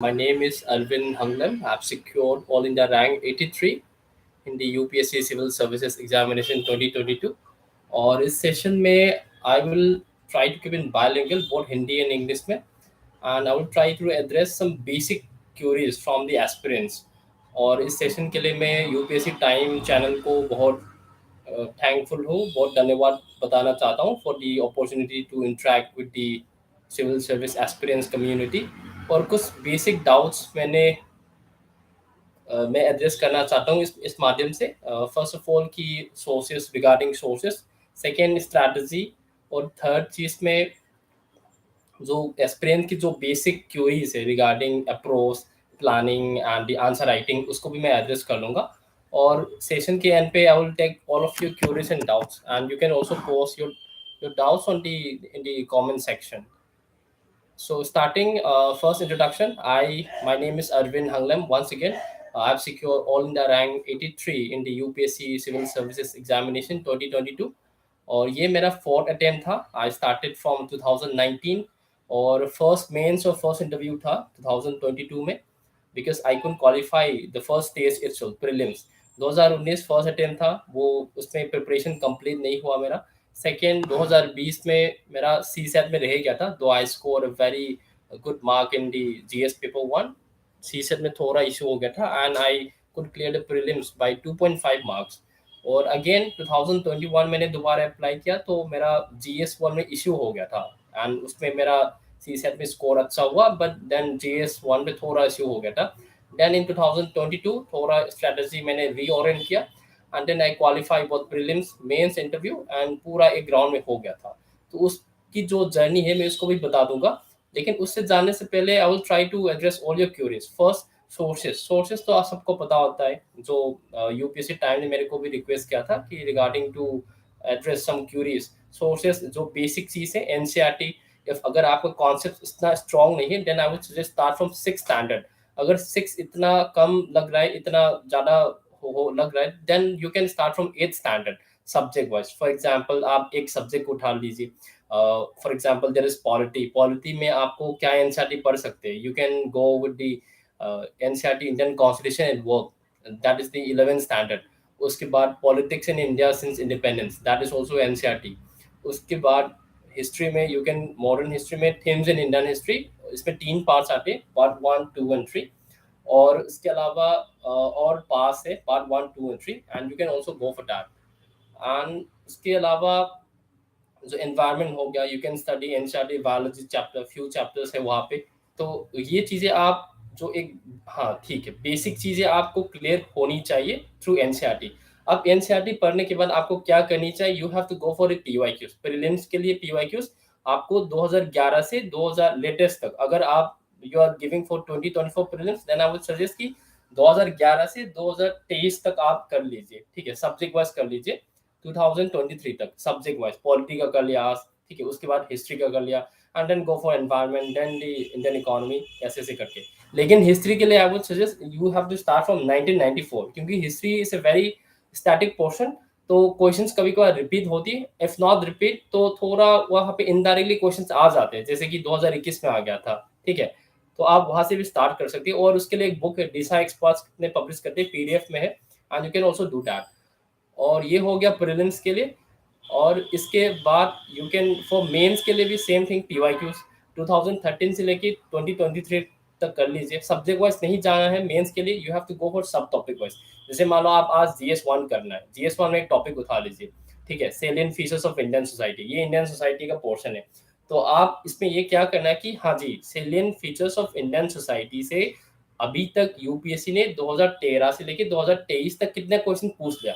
My name is Arvind Hanglam. I've secured All India rank 83 in the UPSC Civil Services Examination 2022. और इस session में I will try to keep in bilingual both Hindi and English में, and I will try to address some basic queries from the aspirants. और इस session के लिए मैं UPSC time channel को बहुत थैंकफुल हूँ, बहुत धन्यवाद बताना चाहता हूँ for the opportunity to interact with the civil service aspirants community. और कुछ बेसिक डाउट्स मैं एड्रेस करना चाहता हूँ इस माध्यम से। फर्स्ट ऑफ ऑल की sources, regarding sources, second strategy, और थर्ड चीज़ में जो एस्पिरेंट की जो बेसिक क्यूरीज है regarding approach, planning and the answer writing, उसको भी मैं एड्रेस कर लूँगा। और सेशन के एंड पे I will take all of your queries and doubts, and you can also post your doubts on the in the comment section. So starting first introduction, my name is Arvind Hanglam. Once again, I've secured all India rank 83 in the UPSC Civil Services Examination 2022, और ये मेरा fourth attempt था। I started from 2019, और first mains और first interview था 2022 में, because I could qualify the first stage itself, prelims. 2019 first attempt था, वो उसमें प्रिपरेशन कंप्लीट नहीं हुआ मेरा। सेकेंड 2020 में मेरा सी सेट में रह गया था, though I score very good mark in the GS paper one. CSAT में थोड़ा इशू हो गया था, and I could clear the prelims by 2.5 marks. और अगेन 2021 मैंने दोबारा अप्लाई किया, तो मेरा जीएस वन में इशू हो गया था, एंड उसमें मेरा सी सेट में स्कोर अच्छा हुआ, बट देन जीएस वन में थोड़ा इशू हो गया था। देन इन 2022 थोड़ा स्ट्रेटजी मैंने रीओरिएंट किया, and then I qualify both prelims, mains, interview, and पूरा एक राउंड में हो गया था। तो उसकी जो जर्नी है मैं उसको भी बता दूंगा, लेकिन उससे जानने से पहले I will try to address all your queries. First, sources तो आप सबको पता होता है, जो यूपीएससी टाइम ने मेरे को भी रिक्वेस्ट किया था कि regarding to address some queries. Sources जो बेसिक चीज है, एनसीईआरटी। इफ अगर आपका कॉन्सेप्ट इतना स्ट्रांग नहीं है, then I would suggest start from 6 standard. अगर 6 इतना कम लग रहा है, इतना ज्यादा लग रहा है, then you can start from 8 standard, subject wise. For example आप एक सब्जेक्ट उठा लीजिए, for example there is polity. Polity में आपको क्या एनसीईआरटी पढ़ सकते हैं, you can go with the NCERT Indian constitution and work, that is the 11th standard. उसके बाद politics in India since independence, that is also NCERT. उसके बाद हिस्ट्री में यू कैन, मॉडर्न हिस्ट्री में थीम्स इन इंडियन हिस्ट्री, इसमें 3 parts आते हैं, part 1, 2 and 3। और इसके अलावा और पास है part 1, 2 and 3, and you can also go for that. And इसके अलावा जो एनवायरनमेंट हो गया, you can study NCERT biology chapter, few chapters है वहाँ पे। तो ये चीज़ें आप जो एक, हाँ ठीक है, बेसिक चीज़ें आपको क्लियर होनी चाहिए थ्रू एनसीईआरटी। अब एनसीईआरटी पढ़ने के बाद आपको क्या करनी चाहिए, you have to go for a PYQs. Prelims के लिए पीवाईक्यूज आपको 2011 से 2000 लेटेस्ट तक, अगर आप you are giving for 2024 prelims, then I would suggest कि 2011 से 2023 तक आप कर लीजिए, ठीक है, सब्जेक्ट वाइज कर लीजिए। 2023 तक सब्जेक्ट वाइज पॉलिटी का कर लिया, ठीक है, उसके बाद हिस्ट्री का कर लिया, and then go for environment, then the Indian economy, ऐसे ऐसे करके। लेकिन हिस्ट्री के लिए I would suggest you have to start from 1994, क्योंकि history is a very static portion, तो क्वेश्चंस कभी कभार रिपीट होती है, इफ नॉट रिपीट तो थोड़ा वहाँ पे इनडायरेक्टली क्वेश्चंस आ जाते हैं, जैसे कि 2021 में आ गया था, ठीक है। तो आप वहाँ से भी स्टार्ट कर सकते हैं, और उसके लिए एक बुक है, डिसा एक्सपर्ट्स ने पब्लिश करते हैं, पीडीएफ में है, and you can also do that. और ये हो गया प्रीलिम्स के लिए। और इसके बाद यू कैन फॉर मेंस के लिए भी सेम थिंग, पीवाईक्यूज 2013 से लेके 2023 तक कर लीजिए। सब्जेक्ट वाइज नहीं जाना है मेंस के लिए, you have to go for sub topic wise. जैसे मान लो आप आज जीएस वन करना है, जीएस वन में एक टॉपिक उठा लीजिए, ठीक है, सेलियन फीचर्स ऑफ इंडियन सोसाइटी, ये इंडियन सोसाइटी का पोर्शन है। तो आप इसमें ये क्या करना है कि हाँ जी, salient features of Indian society से अभी तक यूपीएससी ने 2013 से लेके 2023 तक कितने क्वेश्चन पूछ लिया,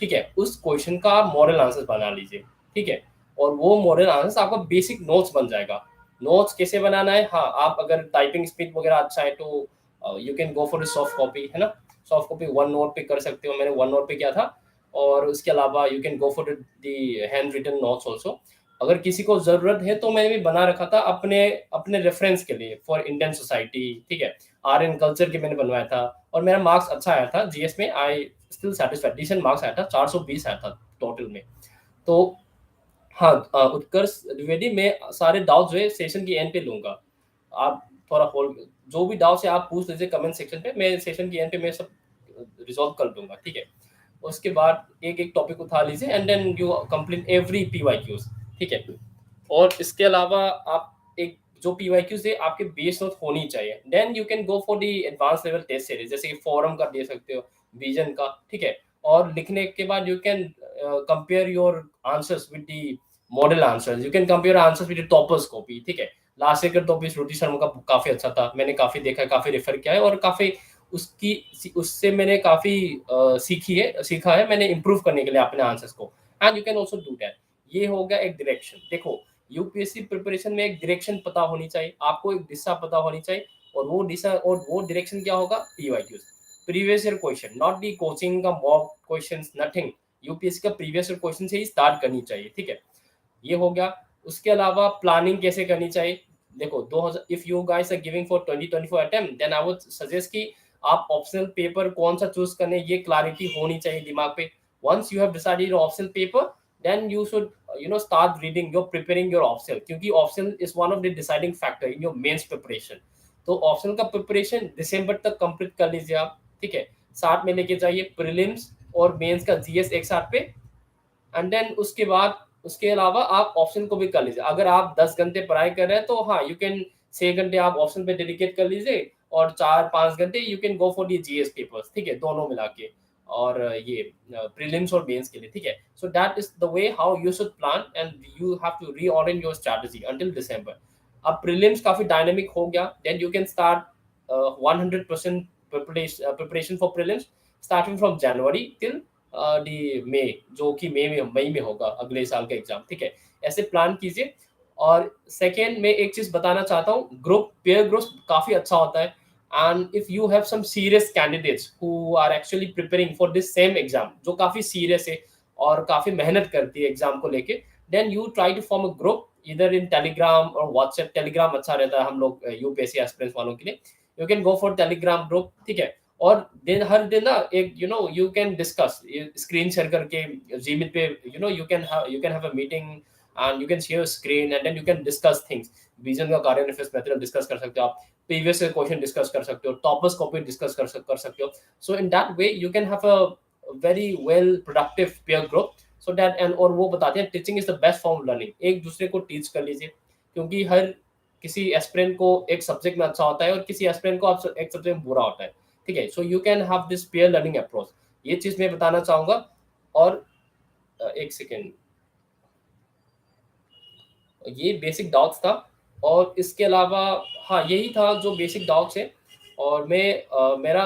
ठीक है, उस क्वेश्चन का आप मॉडल आंसर बना लीजिए, ठीक है। और वो मॉडल आंसर आपका बेसिक नोट्स बन जाएगा। नोट्स कैसे बनाना है, हाँ, आप अगर टाइपिंग स्पीड वगैरह अच्छा है तो you can go for soft copy, है ना। सॉफ्ट कॉपी वन नोट पे कर सकते हो, मैंने वन नोट पे किया था। और उसके अलावा you can go for the handwritten notes also. अगर किसी को जरूरत है तो मैंने भी बना रखा था अपने अपने रेफरेंस के लिए फॉर इंडियन सोसाइटी, ठीक है। आर्ट एंड कल्चर के मैंने बनवाया था, और मेरा मार्क्स अच्छा आया था जीएस में, I still satisfied, decent marks आया था, 420 आया था टोटल में। तो हाँ, उत्कर्ष द्विवेदी, मैं सारे डाउट्स जो है सेशन की एंड पे लूंगा। आप थोड़ा होल्ड, जो भी डाउट्स है आप पूछ लीजिए कमेंट सेक्शन पे, मैं सेशन के एंड पे मैं सब रिजॉल्व कर दूंगा, ठीक है। उसके बाद एक एक टॉपिक उठा लीजिए and then you complete every PYQs, ठीक है। और इसके अलावा आप एक जो पीवाईक्यूज है आपके बेस नोट होनी चाहिए, then you can go for the advance level test series, जैसे कि फोरम का दे सकते हो, विजन का, ठीक है। और लिखने के बाद you can compare your answers with the model answers, you can compare answers with the toppers copy, ठीक है। लास्ट ईयर का टॉपिक श्रुति शर्मा का काफी अच्छा था, मैंने काफी देखा, काफी रेफर किया है, और काफी उससे मैंने काफी सीखा है मैंने इम्प्रूव करने के लिए अपने आंसर्स को, and you can also do that. ये हो गया एक डायरेक्शन। देखो, यूपीएससी प्रिपरेशन में एक डायरेक्शन पता होनी चाहिए आपको, एक दिशा पता होनी चाहिए, और वो दिशा और वो डायरेक्शन क्या होगा, PYQs, previous year question, not the coaching का मॉक क्वेश्चंस, नथिंग। यूपीएससी का प्रीवियस ईयर क्वेश्चन से ही स्टार्ट करनी चाहिए, ठीक है। ये हो गया। उसके अलावा प्लानिंग कैसे करनी चाहिए, देखो 2000, if you guys are giving for 2024 attempt, then I would suggest कि आप ऑप्शनल पेपर कौन सा चूज करने, ये क्लैरिटी होनी चाहिए दिमाग पे। Once you have decided your optional paper, then you should start reading, you're preparing your optional, क्योंकि optional is one of the deciding factor in your mains preparation। तो optional का प्रिपरेशन दिसंबर तक कंप्लीट कर लीजिए आप, ठीक है। साथ में लेके जाइए प्रीलिम्स और मेंस का जीएस एक साथ पे, एंड देन उसके बाद उसके अलावा आप ऑप्शन को भी कर लीजिए। अगर आप 10 घंटे पढ़ाई कर रहे हैं तो हाँ, यू कैन 6 घंटे आप ऑप्शन पे डेडिकेट कर लीजिए, और 4-5 घंटे you can go for the GS papers, ठीक है, दोनों मिला के, और ये प्रीलिम्स और मेंस के लिए, ठीक है। So that is the way how you should plan, and you have to रीऑर्डेन योर स्ट्रैटेजी अंटिल दिसंबर। अब प्रीलिम्स काफी डायनेमिक हो गया, then you can start 100% preparation for prelims starting from January till the May, जो कि मई में होगा अगले साल का एग्जाम, ठीक है। ऐसे प्लान कीजिए। और सेकेंड में एक चीज बताना चाहता हूँ, ग्रुप पेयर ग्रुप काफी अच्छा होता है, and if you have some serious candidates who are actually preparing for this same exam, जो काफी सीरियस है और काफी मेहनत करती है एग्जाम को लेके, then you try to form a group इधर इन टेलीग्राम और व्हाट्सएप। टेलीग्राम अच्छा रहता है हम लोग यूपीएससी एस्पिरेंट्स वालों के लिए, you can go for Telegram group, ठीक है। और दिन हर दिन ना एक you can discuss, screen share करके जीमित पे, you can have a meeting and you can share screen and then you can discuss things. Vision का कार्य मटेरियल डिस्कस कर सकते हो आप, प्रीवियस क्वेश्चन डिस्कस कर सकते हो, टॉपर्स कॉपी डिस्कस कर सकते हो। So in that way you can have a very well productive pair group, so that and और वो बताते हैं teaching is the best form of learning, एक दूसरे को टीच कर लीजिए, क्योंकि हर किसी एस्पिरेंट को एक सब्जेक्ट में अच्छा होता है और किसी एस्पिरेंट को एक सब्जेक्ट में बुरा होता है, ठीक है। So you can have this pair learning approach, ये चीज मैं बताना चाहूंगा। और एक सेकेंड, ये बेसिक डाउट्स था, और इसके अलावा हाँ यही था जो बेसिक डाउट्स है। और मैं मेरा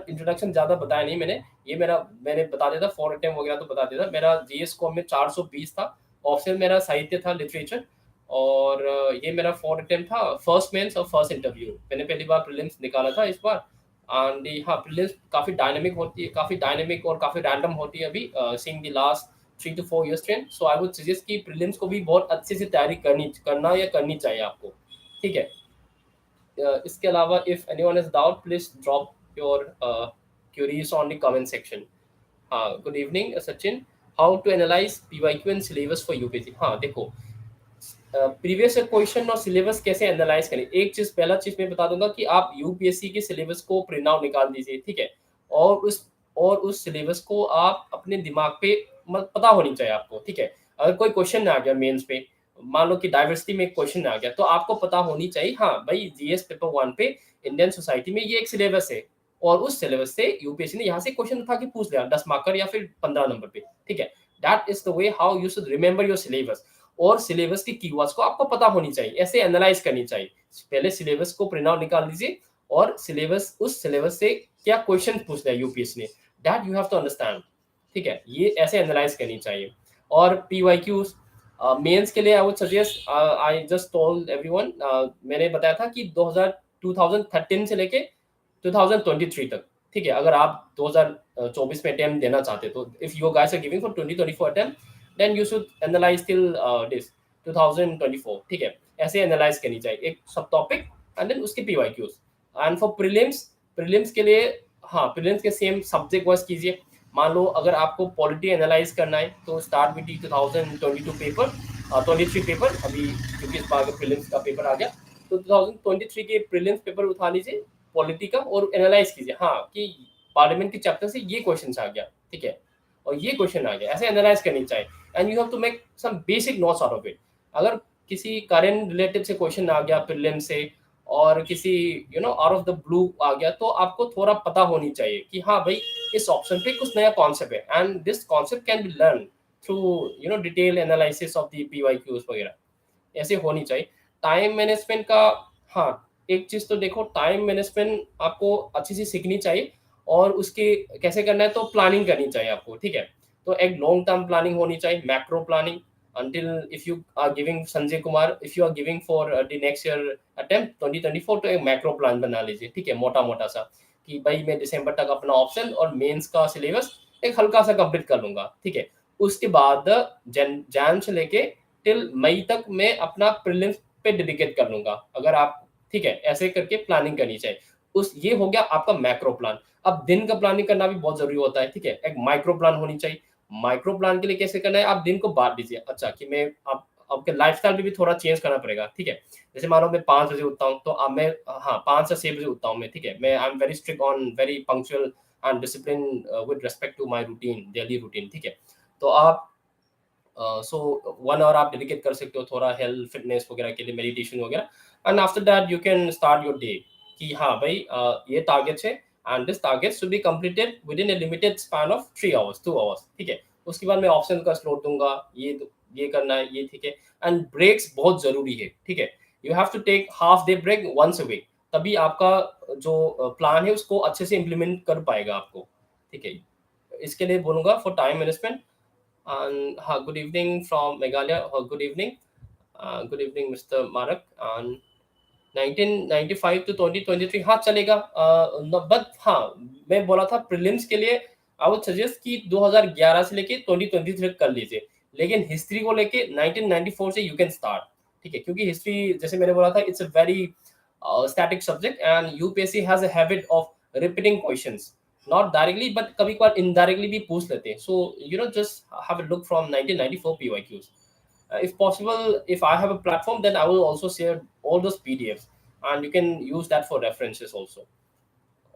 इंट्रोडक्शन ज़्यादा बताया नहीं मैंने, ये मैंने बता दिया था, 4 अटेम्प्ट वगैरह तो बता दिया था। मेरा जीएस को में 420 था, ऑप्शन मेरा साहित्य था, लिटरेचर, और ये मेरा 4 अटेम्प्ट था, फर्स्ट मेंस और फर्स्ट इंटरव्यू, मैंने पहली बार प्रीलिम्स निकाला था इस बार। एंड हाँ, प्रीलिम्स काफ़ी डायनेमिक होती है, काफ़ी डायनेमिक और काफ़ी रैंडम होती है अभी, seeing the last 3 to 4 years trend. So I would suggest कि प्रीलिम्स को भी बहुत अच्छे से तैयारी करनी चाहिए आपको, ठीक है। इसके अलावा if anyone is doubt please drop your queries on the comment section. हाँ, good evening Sachin, how to analyse PYQ and syllabus for UPSC. हाँ देखो, प्रीवियस क्वेश्चन और सिलेबस कैसे एनालाइज करें, एक चीज पहला चीज मैं बता दूंगा कि आप यूपीएससी के सिलेबस को प्रिंट आउट निकाल दीजिए, ठीक है। और उस सिलेबस को आप अपने दिमाग पे पता होनी चाहिए आपको, ठीक है। अगर कोई क्वेश्चन आ गया मेंस पे, मान लो कि डाइवर्सिटी में एक क्वेश्चन आ गया, तो आपको पता होनी चाहिए, हाँ भाई जीएस पेपर 1 पे इंडियन सोसाइटी में ये एक सिलेबस है, और उस सिलेबस से यूपीएससी ने यहाँ से क्वेश्चन उठा के पूछ लिया 10 मार्कर या फिर 15 नंबर पे, ठीक है। That is the way how you should remember your syllabus, और सिलेबस की कीवर्ड्स को आपको पता होनी चाहिए, ऐसे एनालाइज करनी चाहिए। पहले सिलेबस को प्रिंट आउट निकाल लीजिए, और उस सिलेबस से क्या क्वेश्चन पूछ रहा है यूपीएससी ने, that you have to understand, ठीक है। ये ऐसे एनालाइज करनी चाहिए। और पीवाईक्यूज मेंस के लिए I would suggest, I just told everyone, मैंने बताया था कि 2013 से लेके 2023 तक, ठीक है। अगर आप 2024 में अटेम्प्ट देना चाहते तो if you guys are giving for 2024 attempt, then you should analyse till this 2024, ठीक है। ऐसे एनालाइज करनी चाहिए एक सब टॉपिक, एंड देन उसके पीवाईक्यूज। एंड फॉर प्रीलिम्स के लिए, हाँ प्रीलिम्स के सेम सब्जेक्ट वाइज कीजिए। मान लो अगर आपको पॉलिटी एनालाइज करना है तो स्टार्ट विद 2022 पेपर, 23 पेपर, अभी क्योंकि इस बार प्रीलिम्स का पेपर आ गया, तो 2023 के प्रीलिम्स पेपर उठा लीजिए पॉलिटी का और एनालाइज कीजिए, हाँ कि पार्लियामेंट के चैप्टर से ये क्वेश्चन आ गया, ठीक है, और ये क्वेश्चन आ गया, ऐसे एनालाइज करनी चाहिए। And you have to make some basic notes out of it. अगर किसी करंट रिलेटेड से क्वेश्चन आ गया प्रीलिम से, और किसी आउट ऑफ द ब्लू आ गया, तो आपको थोड़ा पता होनी चाहिए कि हाँ भाई इस ऑप्शन पे कुछ नया कॉन्सेप्ट है, and this concept can be learn through detail analysis of the PYQs वगैरह, ऐसे होनी चाहिए। टाइम मैनेजमेंट का, हाँ, एक चीज़ तो देखो, टाइम मैनेजमेंट आपको अच्छी सी सीखनी चाहिए, और उसके कैसे करना है तो प्लानिंग करनी चाहिए आपको, ठीक है। तो एक लॉन्ग टर्म प्लानिंग होनी चाहिए, macro planning, until if you are giving Sanjay Kumar, if you are giving for the next year attempt 2024, तो एक मैक्रो प्लान बना लीजिए, ठीक है, मोटा मोटा सा, कि भाई मैं दिसंबर तक अपना ऑप्शन और मेंस का सिलेबस एक हल्का सा कंप्लीट कर लूंगा, ठीक है। उसके बाद जैन से लेके टिल मई तक मैं अपना प्रीलिम्स पे डेडिकेट कर लूंगा, अगर आप, ठीक है, ऐसे करके प्लानिंग करनी चाहिए। उस ये हो गया आपका मैक्रो प्लान। अब दिन का प्लानिंग करना भी बहुत जरूरी होता है, ठीक है, एक माइक्रो प्लान होनी चाहिए। माइक्रो प्लान के लिए कैसे करना है, आप दिन को बांट दीजिए, अच्छा कि मैं आप आपके लाइफस्टाइल भी थोड़ा चेंज करना पड़ेगा, ठीक है। जैसे मान लो मैं 5 बजे उठता हूँ, तो अब मैं, हाँ, 5 से 6 बजे उठता हूँ मैं, ठीक है, मैं I am very strict on very punctual and discipline with respect to my routine, daily routine, ठीक है। तो आप सो 1 आवर आप डेडिकेट कर सकते हो थोड़ा हेल्थ फिटनेस वगैरह के लिए, मेडिटेशन वगैरह, and after that you can start your day, कि हाँ भाई ये टारगेट्स है, and this target should be completed with in A limited span of 3 hours 2 hours, ठीक है। उसके बाद मैं ऑप्शन का स्लॉट दूंगा, ये करना है, ये ठीक है। एंड ब्रेक्स बहुत जरूरी है, ठीक है। You have to take half day break once a week, तभी आपका जो प्लान है उसको अच्छे से इम्प्लीमेंट कर पाएगा आपको, ठीक है। इसके लिए बोलूंगा for time management. And good evening from Meghalaya. Good evening. Good evening, Mr. Marak. And 1995 to 2023 हाँ चलेगा, बट हाँ, मैं बोला था प्रीलिम्स के लिए आई वुड सजेस्ट कि 2011 से लेके 2023 तक कर लीजिए, लेकिन हिस्ट्री को लेके 1994 से यू कैन स्टार्ट, ठीक है, क्योंकि हिस्ट्री जैसे मैंने बोला था it's a very static subject, and UPSC has a habit of repeating questions, not directly but कभी कभार इनडायरेक्टली भी पूछ लेते हैं, so just have a look from 1994 PYQs. If possible, if I have a platform, then I will also share all those PDFs, and you can use that for references also.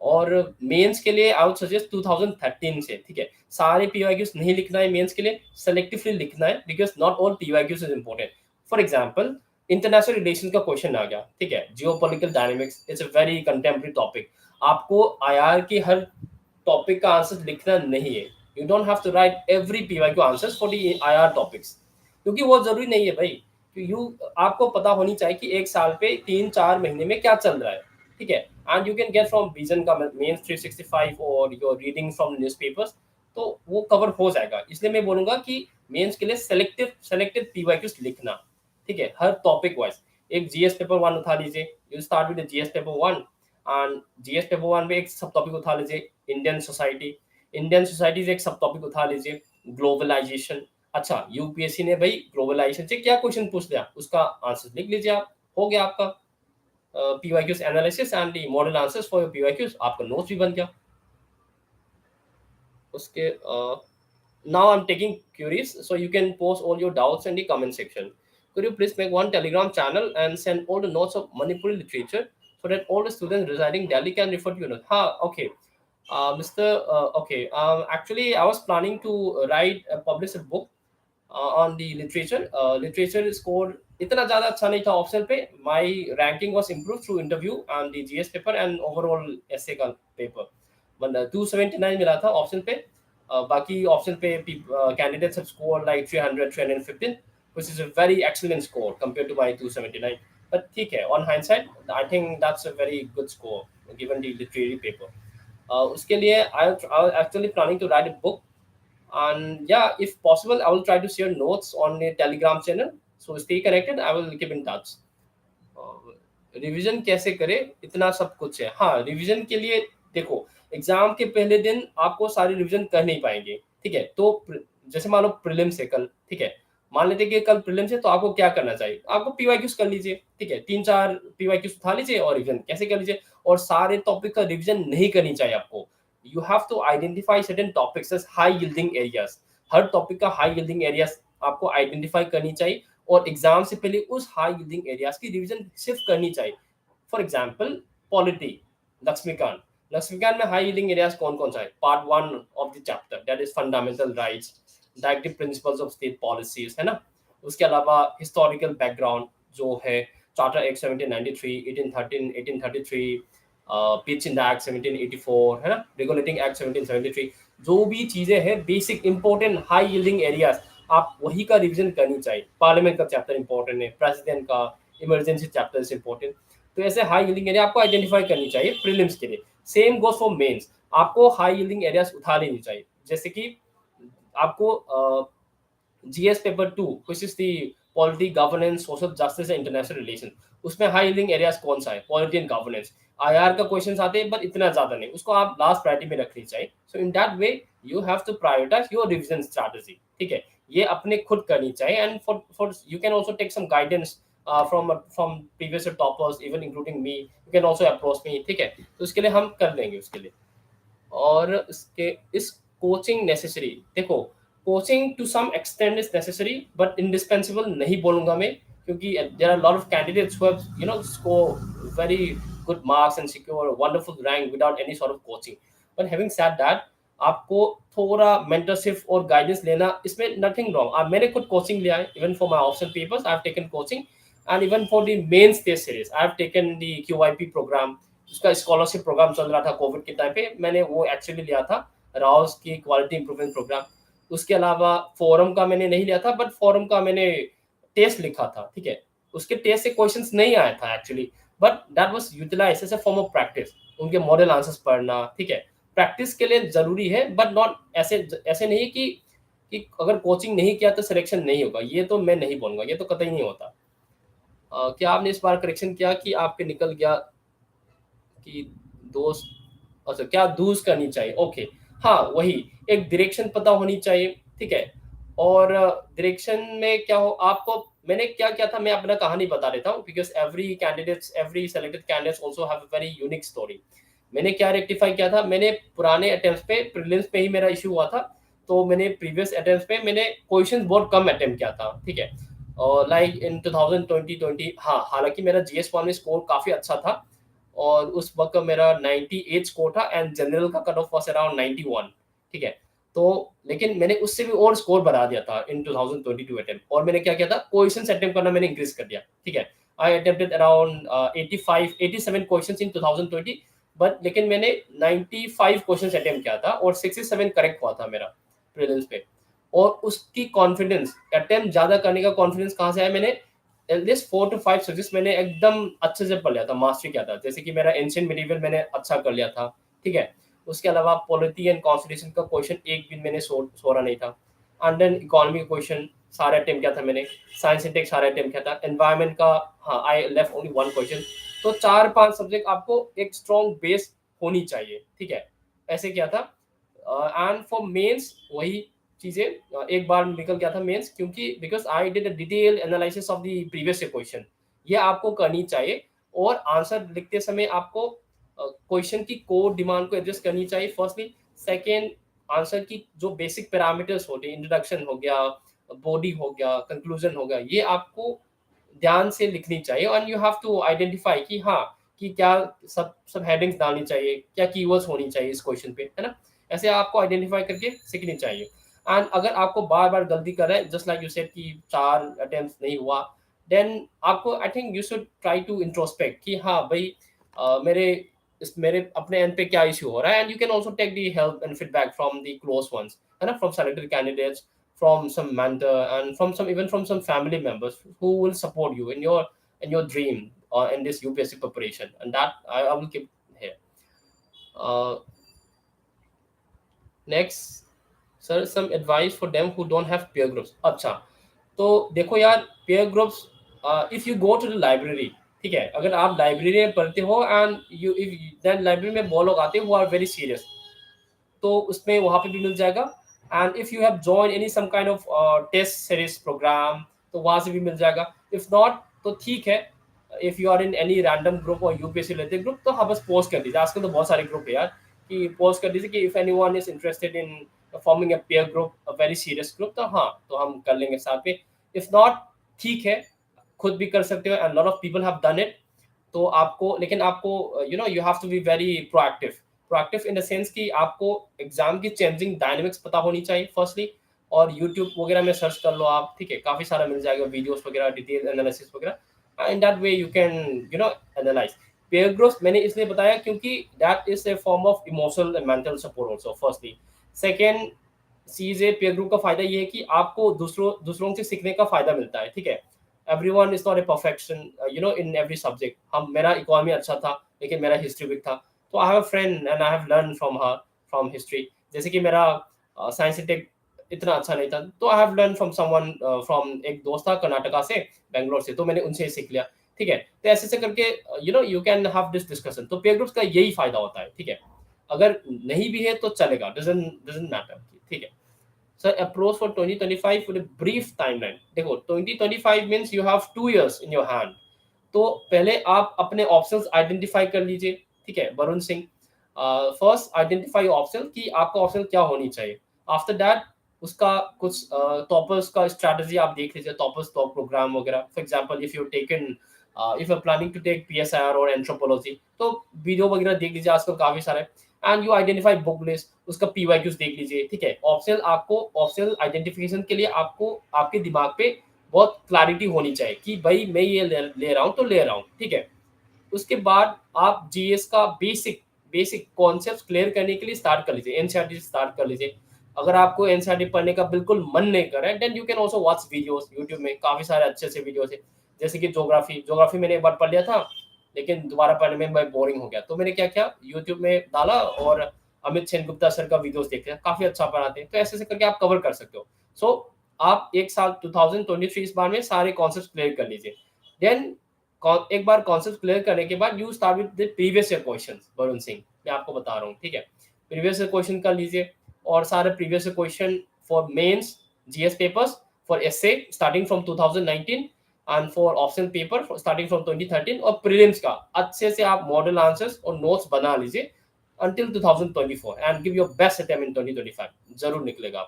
और mains के लिए I would suggest 2013 से, ठीक है, सारे PYQs नहीं लिखना है मेंस के लिए, सेलेक्टिवली लिखना है, because not all PYQs is important. For example, international relation का क्वेश्चन आ गया, ठीक है, geopolitical dynamics, it's a very contemporary topic. आपको आईआर के हर टॉपिक का आंसर लिखना नहीं है, you don't have to write every PYQ answers for the IR topics, क्योंकि वो जरूरी नहीं है भाई। यू आपको पता होनी चाहिए कि एक साल पे 3-4 महीने में क्या चल रहा है, ठीक है। And you can get from vision का मेंस 365 और योर रीडिंग फ्रॉम न्यूज़पेपर्स, तो वो कवर हो जाएगा। इसलिए मैं बोलूंगा कि मेंस के लिए सेलेक्टिव पीवाईक्यूज लिखना, ठीक है, हर टॉपिक वाइज। एक जीएस पेपर 1 उठा लीजिए, you start with GS paper 1, and GS paper 1 में एक सब टॉपिक उठा लीजिए, इंडियन सोसाइटी से एक सब टॉपिक उठा लीजिए, ग्लोबलाइजेशन। अच्छा, यूपीएससी ने भाई ग्लोबलाइजेशन से क्या क्वेश्चन पूछ लिया, उसका आंसर लिख लीजिए आप, हो गया आपका PYQs analysis and the model answers for your PYQs, आपका नोट्स भी बन गया। उसके now I'm taking queries, so you can post all your doubts in the comment section. Could you please make one Telegram channel and send all the notes of Manipuri literature so that all the students residing in Delhi can refer to your notes? Ha, okay. Mr. Okay. Actually, I was planning to write publish a book on the literature. Literature score इतना ज़्यादा अच्छा नहीं था option पे. My ranking was improved through interview and the GS paper and overall essay का paper. मतलब 279 मिला था ऑप्शन पे. बाकी ऑप्शन पे candidates have scored like 300, 315, which is a very excellent score compared to my 279. But ठीक है, on hindsight, I think that's a very good score given the literary paper. उसके लिए I was actually planning to write a book, and yeah, if possible I will try to share notes on a Telegram channel, so stay connected, I will keep in touch. Revision कैसे करें, इतना सब कुछ है। हाँ, revision के लिए देखो, एग्जाम के पहले दिन आपको सारी रिवीजन कर नहीं पाएंगे, ठीक है। तो जैसे मान लो प्रीलिम्स है कल, ठीक है, मान लेते हैं कि कल प्रीलिम्स है, तो आपको क्या करना चाहिए, आपको पीवाईक्यूज कर लीजिए, ठीक है, 3-4 पीवाईक्यूज उठा लीजिए और रिवीजन कैसे कर लीजिए। और सारे टॉपिक का रिवीजन नहीं करनी चाहिए आपको, you have to identify certain topics as high yielding areas. हर टॉपिक का हाई यील्डिंग एरियाज आपको आइडेंटिफाई करनी चाहिए, और एग्जाम से पहले उस हाई यील्डिंग एरियाज की रिवीजन सिर्फ करनी चाहिए। For example polity, Laxmikanth, Laxmikanth में हाई यील्डिंग एरियाज कौन कौन सा है? Part 1 of the chapter that is fundamental rights, directive principles of state policies, है ना। उसके अलावा हिस्टोरिकल बैकग्राउंड जो है charter act 1793, 1813, 1833, pitch in act 1784, है ना, रेगुलेटिंग एक्ट 1773, जो भी चीजें हैं basic important high yielding areas, आप वही का रिवीजन करनी चाहिए। पार्लियामेंट का चैप्टर इंपॉर्टेंट है, प्रेसिडेंट का, इमरजेंसी चैप्टर इंपॉर्टेंट। तो ऐसे हाई यील्डिंग एरिया आपको आइडेंटिफाई करनी चाहिए प्रीलिम्स के लिए। सेम गोस फॉर मेंस, आपको हाई यील्डिंग एरियाज उठा लेनी चाहिए। जैसे कि आपको GS paper 2 which is the polity, governance, social justice and international relation, उसमें हाई यील्डिंग एरियाज कौन सा है? Polity and governance. आईआर का क्वेश्चंस आते हैं बट इतना ज्यादा नहीं, उसको आप लास्ट प्रायोरिटी में रखनी चाहिए। So in that way you have to prioritise your revision strategy, ठीक है। ये अपने खुद करनी चाहिए, and for you can also take some guidance from previous toppers, even including me. You can also approach me, ठीक है। तो उसके लिए हम कर लेंगे उसके लिए। और इसके इस कोचिंग नेसेसरी, देखो coaching to some extent is necessary but indispensable नहीं बोलूंगा मैं, क्योंकि there are lot of candidates who have score very good marks and secure wonderful rank without any sort of coaching. But having said that, आपको थोड़ा mentorship और guidance लेना, इसमें nothing wrong. मैंने खुद कोचिंग लिया है, even for my option papers I have taken coaching, and even for the mains test series I have taken the QIP programme. उसका स्कॉलरशिप प्रोग्राम चल रहा था कोविड के टाइम पे, मैंने वो एक्चुअली लिया था, राउस की क्वालिटी इंप्रूवमेंट प्रोग्राम। उसके अलावा फोरम का मैंने नहीं लिया था, बट फोरम का मैंने टेस्ट लिखा था, ठीक है। उसके टेस्ट से क्वेश्चंस नहीं आया था actually, but that was utilised as a form of practice, उनके मॉडल आंसर्स पढ़ना, ठीक है। प्रैक्टिस के लिए जरूरी है, बट नॉट ऐसे ऐसे नहीं कि अगर कोचिंग नहीं किया तो सिलेक्शन नहीं होगा, ये तो मैं नहीं बोलूंगा, ये तो कतई नहीं होता। क्या आपने इस बार करेक्शन किया कि आपके निकल गया कि दोस्त, अच्छा क्या दूज करनी चाहिए? ओके, हाँ वही, एक डायरेक्शन पता होनी चाहिए, ठीक है। और डायरेक्शन में क्या हो, आपको मैंने क्या किया था, मैं अपना कहानी बता देता हूँ, because every selected candidates also have a very unique story. मैंने क्या रेक्टिफाई किया था, मैंने पुराने अटेम्प्ट्स पे, प्रीलिम्स पे ही मेरा इशू हुआ था, तो मैंने प्रीवियस अटेम्प्ट्स पे मैंने क्वेश्चंस बहुत कम अटेम्प्ट किया था, ठीक है। और लाइक इन 2020, हाँ, हालांकि मेरा जीएस1 में स्कोर काफी अच्छा था, और उस वक्त का मेरा 98 स्कोर था, एंड जनरल का कट ऑफ वाज अराउंड 91, ठीक है। तो लेकिन मैंने उससे भी और स्कोर बढ़ा दिया था इन 2022 अटेम्प्ट, और मैंने क्या किया था, क्वेश्चंस अटेम्प्ट करना मैंने इंक्रीज कर दिया, ठीक है। आई attempted around 85 87 questions in 2020, but लेकिन मैंने 95 क्वेश्चंस अटेम्प्ट किया था, और 67 करेक्ट हुआ था मेरा प्रीलिम्स पे। और उसकी कॉन्फिडेंस, अटेम्प्ट ज्यादा करने का कॉन्फिडेंस कहाँ से आया, मैंने एटलीस्ट 4 to 5 सब्जेक्ट्स मैंने एकदम अच्छे से पढ़ लिया था, मास्टरी किया था। जैसे कि मेरा एंशिएंट मिडिवल मैंने अच्छा कर लिया था, ठीक है। उसके अलावा पॉलिटी एंड कॉन्स्टिट्यूशन का क्वेश्चन एक भी मैंने छोड़ा नहीं था। एंड देन इकोनॉमी का क्वेश्चन सारे अटेम्प्ट किया था मैंने, साइंस एंड टेक सारे अटेम्प्ट किया था, एनवायरमेंट का हाँ आई लेफ्ट ओनली 1 क्वेश्चन। तो 4-5 सब्जेक्ट आपको एक स्ट्रॉन्ग बेस होनी चाहिए, ठीक है। ऐसे किया था। एंड फॉर मेंस वही चीजें, एक बार निकल गया था मेंस, क्योंकि because I did a detail analysis of the previous question, ये आपको करनी चाहिए। और आंसर लिखते समय आपको क्वेश्चन की कोड डिमांड को एडजस्ट करनी चाहिए फर्स्टली। सेकेंड, आंसर की जो बेसिक पैरामीटर्स होते हैं, इंट्रोडक्शन हो गया, बॉडी हो गया, कंक्लूजन हो गया, ये आपको ध्यान से लिखनी चाहिए। और यू हैव टू आइडेंटिफाई कि हाँ, कि क्या सब सब हेडिंग्स डालनी चाहिए, क्या कीवर्ड्स होनी चाहिए इस क्वेश्चन पे, है ना। ऐसे आपको आइडेंटिफाई करके सीखनी चाहिए। एंड अगर आपको बार बार गलती कर रहे हैं, जस्ट लाइक यू सेड कि 4 अटेम्प्ट नहीं हुआ, देन आपको I think you should try to introspect कि हाँ भाई, मेरे अपने एंड पे क्या इशू हो रहा है। And you can also take the help and feedback from the close ones, है ना, from selected candidates, from some mentor, and from some family members who will support you in your dream in this UPSC preparation, and that I will keep here. uh, Next, sir, some advice for them who don't have peer groups. अच्छा, तो देखो यार, peer groups, if you go to the library, ठीक है, अगर आप library में पढ़ते हो, and you if then library में बहुत लोग आते हैं who are very serious, तो उसमें वहां पे भी मिल जाएगा। And if you have join any some kind of test series programme, तो वहां से भी मिल जाएगा। इफ नॉट तो ठीक है, if you are in any random group और यूपीएससी रिलेटेड ग्रुप, तो हाँ बस पोस्ट कर दीजिए। आजकल तो बहुत सारे ग्रुप है यार, कि पोस्ट कर दीजिए कि if anyone is interested in forming a pair group, a very serious group, तो हाँ, तो हम कर लेंगे साथ में। इफ नॉट, ठीक है, खुद भी कर सकते हो and lot of people have done it. तो आपको, लेकिन आपको you know you have to be very proactive. Proactive in the sense कि आपको एग्जाम की चेंजिंग डायनेमिक्स पता होनी चाहिए फर्स्टली। और यूट्यूब वगैरह में सर्च कर लो आप, ठीक है, काफ़ी सारा मिल जाएगा वीडियोस वगैरह, डिटेल एनालिसिस वगैरह। इन that way you can you know analyse. Pair growth मैंने इसलिए बताया क्योंकि that is a form of emotional and mental support also firstly. Second चीज है, पेयर ग्रुप का फायदा ये है कि आपको दूसरों से सीखने का फायदा मिलता है, ठीक है। Everyone is not a perfection you know in every subject. हम, मेरा इकोनॉमी अच्छा था लेकिन मेरा हिस्ट्री वीक था, तो I have a friend and I have learn from her, from history. जैसे कि मेरा साइंस टेक इतना अच्छा नहीं था, तो I have learn from someone, from एक दोस्त था कर्नाटका से, बेंगलोर से, तो मैंने उनसे ही सीख लिया, ठीक है। तो ऐसे ऐसे करके you know you can have this discussion. तो पेयर ग्रुप्स का यही फायदा होता है, ठीक है। अगर नहीं भी है तो चलेगा, डजंट डजंट मैटर, ठीक है। Sir approach for 2025 with a brief timeline। देखो 2025 means you have 2 years in your hand. तो पहले आप अपने ऑप्शंस आइडेंटिफाई कर लीजिए, ठीक है Varun Singh. First identify option कि आपका ऑप्शन क्या होनी चाहिए। आफ्टर दैट उसका कुछ टॉपर्स का स्ट्रेटजी आप देख लीजिए, टॉपर्स टॉप प्रोग्राम वगैरह। For example if you taken if you are planning to take PSIR और एंथ्रोपोलॉजी, तो वीडियो वगैरह देख लीजिए, आजकल काफी सारे। And you identify book list, उसका पीवाईक्यूज देख लीजिए, ठीक है। ऑप्शनल, आपको ऑप्शनल आइडेंटिफिकेशन के लिए आपको आपके दिमाग पे बहुत क्लैरिटी होनी चाहिए कि भाई मैं ये ले रहा हूँ तो ले रहा हूँ, ठीक है। उसके बाद आप जीएस का बेसिक बेसिक कॉन्सेप्ट क्लियर करने के लिए स्टार्ट कर लीजिए, एनसीईआरटी से स्टार्ट कर लीजिए। अगर आपको एनसीईआरटी पढ़ने का बिल्कुल मन नहीं कर रहा है, then you can also watch videos YouTube में, काफी सारे अच्छे अच्छे वीडियोस है। जैसे कि ज्योग्राफी, ज्योग्राफी मैंने एक बार पढ़ लिया था, लेकिन दोबारा पढ़ने में मैं बोरिंग हो गया, तो मैंने क्या किया, यूट्यूब में डाला और अमित सेन गुप्ता सर का वीडियोस देखते हैं, काफी अच्छा पढ़ाते हैं। तो ऐसे ऐसे करके आप कवर कर सकते हो। सो आप एक साल 2023 इस बार में सारे कॉन्सेप्ट क्लियर कर लीजिए। देन एक बार कॉन्सेप्ट क्लियर करने के बाद you start with the previous year questions. Varun Singh, मैं आपको बता रहा हूँ, ठीक है। प्रीवियस ईयर क्वेश्चन कर लीजिए, और सारे previous year question for mains GS papers, for essay starting from 2019 and for option paper starting from 2013, और प्रीलिम्स का अच्छे से आप मॉडल आंसर्स और नोट्स बना लीजिए until 2024 and give your best attempt in 2025, जरूर निकलेगा।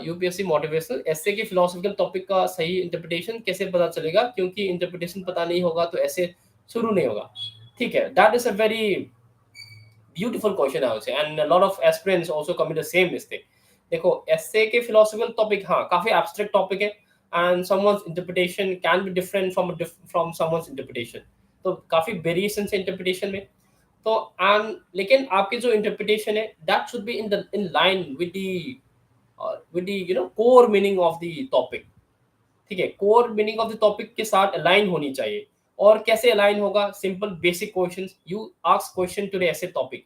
यूपीएससी मोटिवेशनल एसए के फिलोसॉफिकल टॉपिक का सही इंटरप्रिटेशन कैसे पता चलेगा, क्योंकि इंटरप्रिटेशन पता नहीं होगा तो ऐसे शुरू नहीं होगा, ठीक है। That is a very beautiful question I would से, and a lot of aspirants also commit the same mistake. देखो एसए के फिलोसॉफिकल टॉपिक हाँ काफी एब्स्ट्रैक्ट टॉपिक है, and someone's interpretation can be different from someone's interpretation. तो काफी variation है interpretation में। तो एंड लेकिन आपकी जो इंटरप्रिटेशन है that should be in line with the you know core meaning of the topic, ठीक है। Core meaning of the topic के साथ अलाइन होनी चाहिए। और कैसे अलाइन होगा, simple basic questions, you ask question to the essay topic,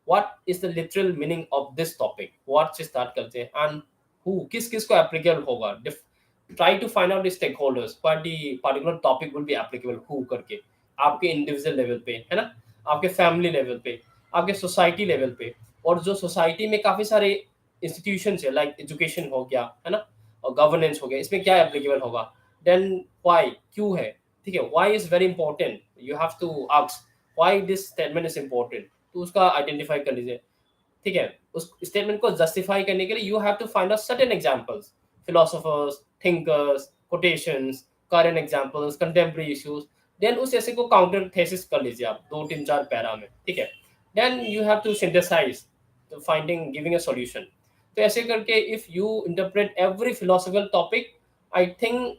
what is the literal meaning of this topic, what से स्टार्ट करते हैं, एंड हु किस किस को एप्लीकेबल होगा। Try to find out the stake holders for the particular topic will be applicable who करके, आपके individual level पे है ना, आपके फैमिली लेवल पे, आपके सोसाइटी लेवल पे। और जो सोसाइटी में काफी सारे इंस्टीट्यूशन है, लाइक एजुकेशन हो गया है ना, और गवर्नेंस हो गया, इसमें क्या एप्लीकेबल होगा। देन व्हाई, क्यों है, ठीक है। Why is very important, you have to ask why this statement is important, तो उसका आइडेंटिफाई कर लीजिए, ठीक है। उस स्टेटमेंट को जस्टिफाई करने के लिए you have to find out certain examples, philosophers, thinkers, quotations, current examples, contemporary issues. Then उस ऐसे को काउंटर थेसिस कर लीजिए आप 2 3 4 पैरा में, ठीक है। Then you have to synthesise तो फाइंडिंग गिविंग अ सॉल्यूशन। तो ऐसे करके if you interpret every philosophical topic, I think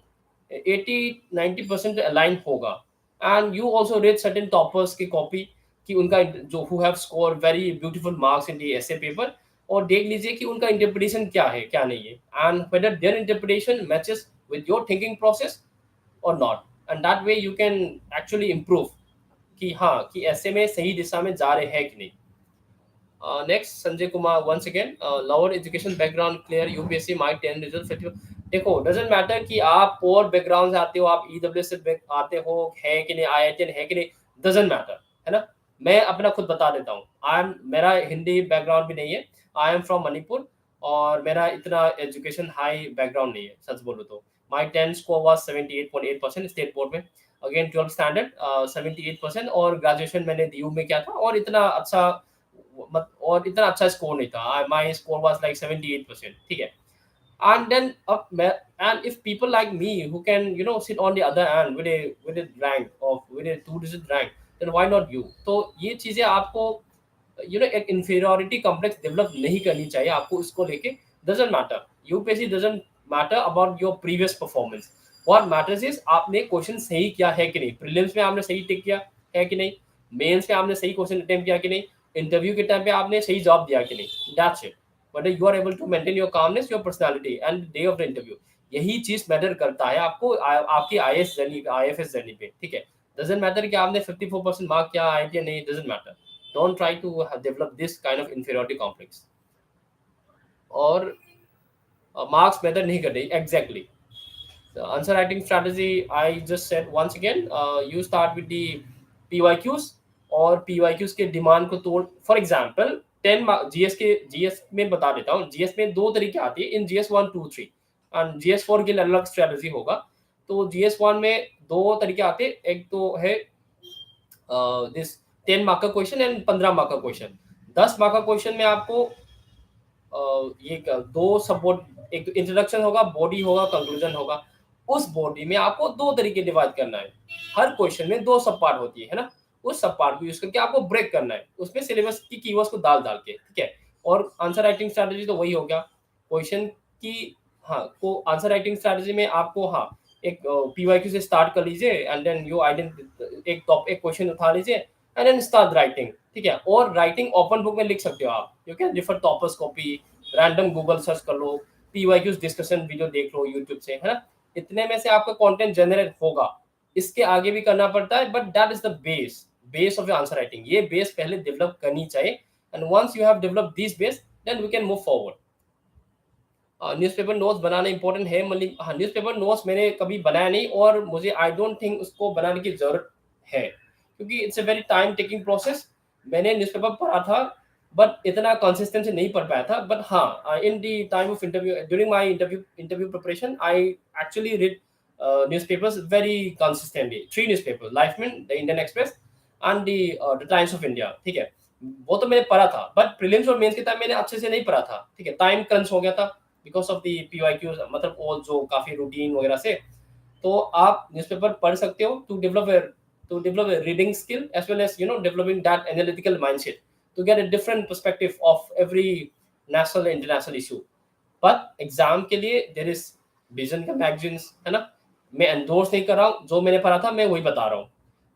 80-90% align होगा। And you also read certain toppers की कॉपी, कि उनका जो who have score very beautiful marks in the essay paper, और देख लीजिए कि उनका इंटरप्रिटेशन क्या है क्या नहीं है, and whether their interpretation matches with your thinking process और not. And that way you can actually improve कि हाँ कि ऐसे में सही दिशा में जा रहे हैं कि नहीं। Next Sanjay Kumar once again, lower education background clear UPSC might 10 result fit. देखो डजंट मैटर कि आप पोअर बैकग्राउंड से आते हो, आप ईडब्ल्यूएस से आते हो है कि नहीं, आईआईटीएन है कि नहीं, डजंट मैटर, है ना। मैं अपना खुद बता देता हूँ, आई एम, मेरा हिंदी बैकग्राउंड भी नहीं है, आई एम फ्रॉम मणिपुर, और मेरा इतना एजुकेशन हाई बैकग्राउंड नहीं है सच बोलो तो। माई 10 स्कोर वाज 78.8% स्टेट बोर्ड में, अगेन 12 स्टैंडर्ड 78%, और ग्रेजुएशन मैंने डीयू में किया था, और इतना अच्छा स्कोर नहीं था, माय स्कोर वाज लाइक 78%, ठीक है। And then and if people like me who can sit on the other end with a rank of with a 2 digit rank, then why not you? तो ये चीजें आपको एक inferiority complex develop नहीं करनी चाहिए आपको इसको लेके। Doesn't matter, UPSC doesn't matter about your previous performance. What matters is आपने क्वेश्चन सही किया है कि नहीं, प्रीलिम्स में आपने सही टिक किया है कि नहीं, मेंस में आपने सही क्वेश्चन अटेम्प्ट किया कि नहीं, इंटरव्यू के टाइम पे आपने सही जवाब दिया कि नहीं। That's it. whether you are able to maintain your calmness, your personality and the day of the interview, यही चीज मैटर करता है आपको आपकी आईएएस जर्नी पे, आईएफएस जर्नी पे, ठीक है। डजंट मैटर कि आपने 54% मार्क क्या आए या नहीं, doesn't matter. Don't try to develop this kind of inferiority complex. और मार्क्स मैटर नहीं करते exactly. The answer writing strategy I just said once again, you start with the PYQs और PYQs के डिमांड को तोड़। फॉर एग्जांपल 10 जीएस के, GS में बता देता हूँ, जीएस में दो तरीके आती है इन जीएस 1 2 3 एंड जीएस 4 के लिए अलग स्ट्रेटजी होगा। तो जीएस 1 में दो तरीके आते हैं, एक तो है दिस 10 मार्क का क्वेश्चन एंड 15 मार्क का क्वेश्चन। 10 मार्क का क्वेश्चन में आपको दो सपोर्ट, एक तो इंट्रोडक्शन होगा, बॉडी होगा, कंक्लूजन होगा। उस बॉडी में आपको दो तरीके डिवाइड करना है। हर क्वेश्चन में दो सब पार्ट होती है ना, उस सब पार्ट को यूज करके आपको ब्रेक करना है उसमें सिलेबस की कीवर्ड्स को डाल डाल के, ठीक है। और आंसर राइटिंग स्ट्रैटेजी तो वही हो गया क्वेश्चन की। हाँ, को आंसर राइटिंग स्ट्रैटेजी में आपको हाँ एक पीवाईक्यू से स्टार्ट कर लीजिए एंड देन यू एक क्वेश्चन उठा लीजिए एंड देन स्टार्ट राइटिंग, ठीक है। और राइटिंग ओपन बुक में लिख सकते हो आप, you can refer toppers copy, random Google search कर लो, पीवाईक्यूज डिस्कशन वीडियो देख लो यूट्यूब से, है ना। इतने में से आपका कंटेंट जनरेट होगा। इसके आगे भी करना पड़ता है, but that is the base of your answer writing. ये बेस पहले डेवलप करनी चाहिए and once you have develop this base then we can move forward. Newspaper notes बनाना इंपॉर्टेंट है मतलब, हाँ न्यूज़पेपर नोट्स मैंने कभी बनाया नहीं और मुझे आई डोंट थिंक उसको बनाने की जरूरत है, क्योंकि it's a very time taking process. मैंने न्यूज़पेपर पढ़ा था बट इतना कंसिस्टेंसी नहीं पढ़ पाया था। बट हाँ, in the time of interview, during my interview preparation, I actually read newspapers very consistently, 3 newspapers, Lifeman, the Indian Express and the Times of India, ठीक है। वो तो मैंने पढ़ा था बट प्रीलिम्स और मेंस के टाइम मैंने अच्छे से नहीं पढ़ा था, ठीक है। टाइम क्रंच हो गया था बिकॉज ऑफ दी पीवाईक्यूज, मतलब वो जो काफी रूटीन वगैरह से। तो आप न्यूज़पेपर पढ़ सकते हो to develop a reading skill as well as developing that analytical mindset to get a different perspective of every national and international issue। But exam के लिए देयर इज विजन का मैगजीन्स, है ना। मैं एंडोर्स नहीं कर रहा हूँ, जो मैंने पढ़ा था मैं वही बता रहा हूँ।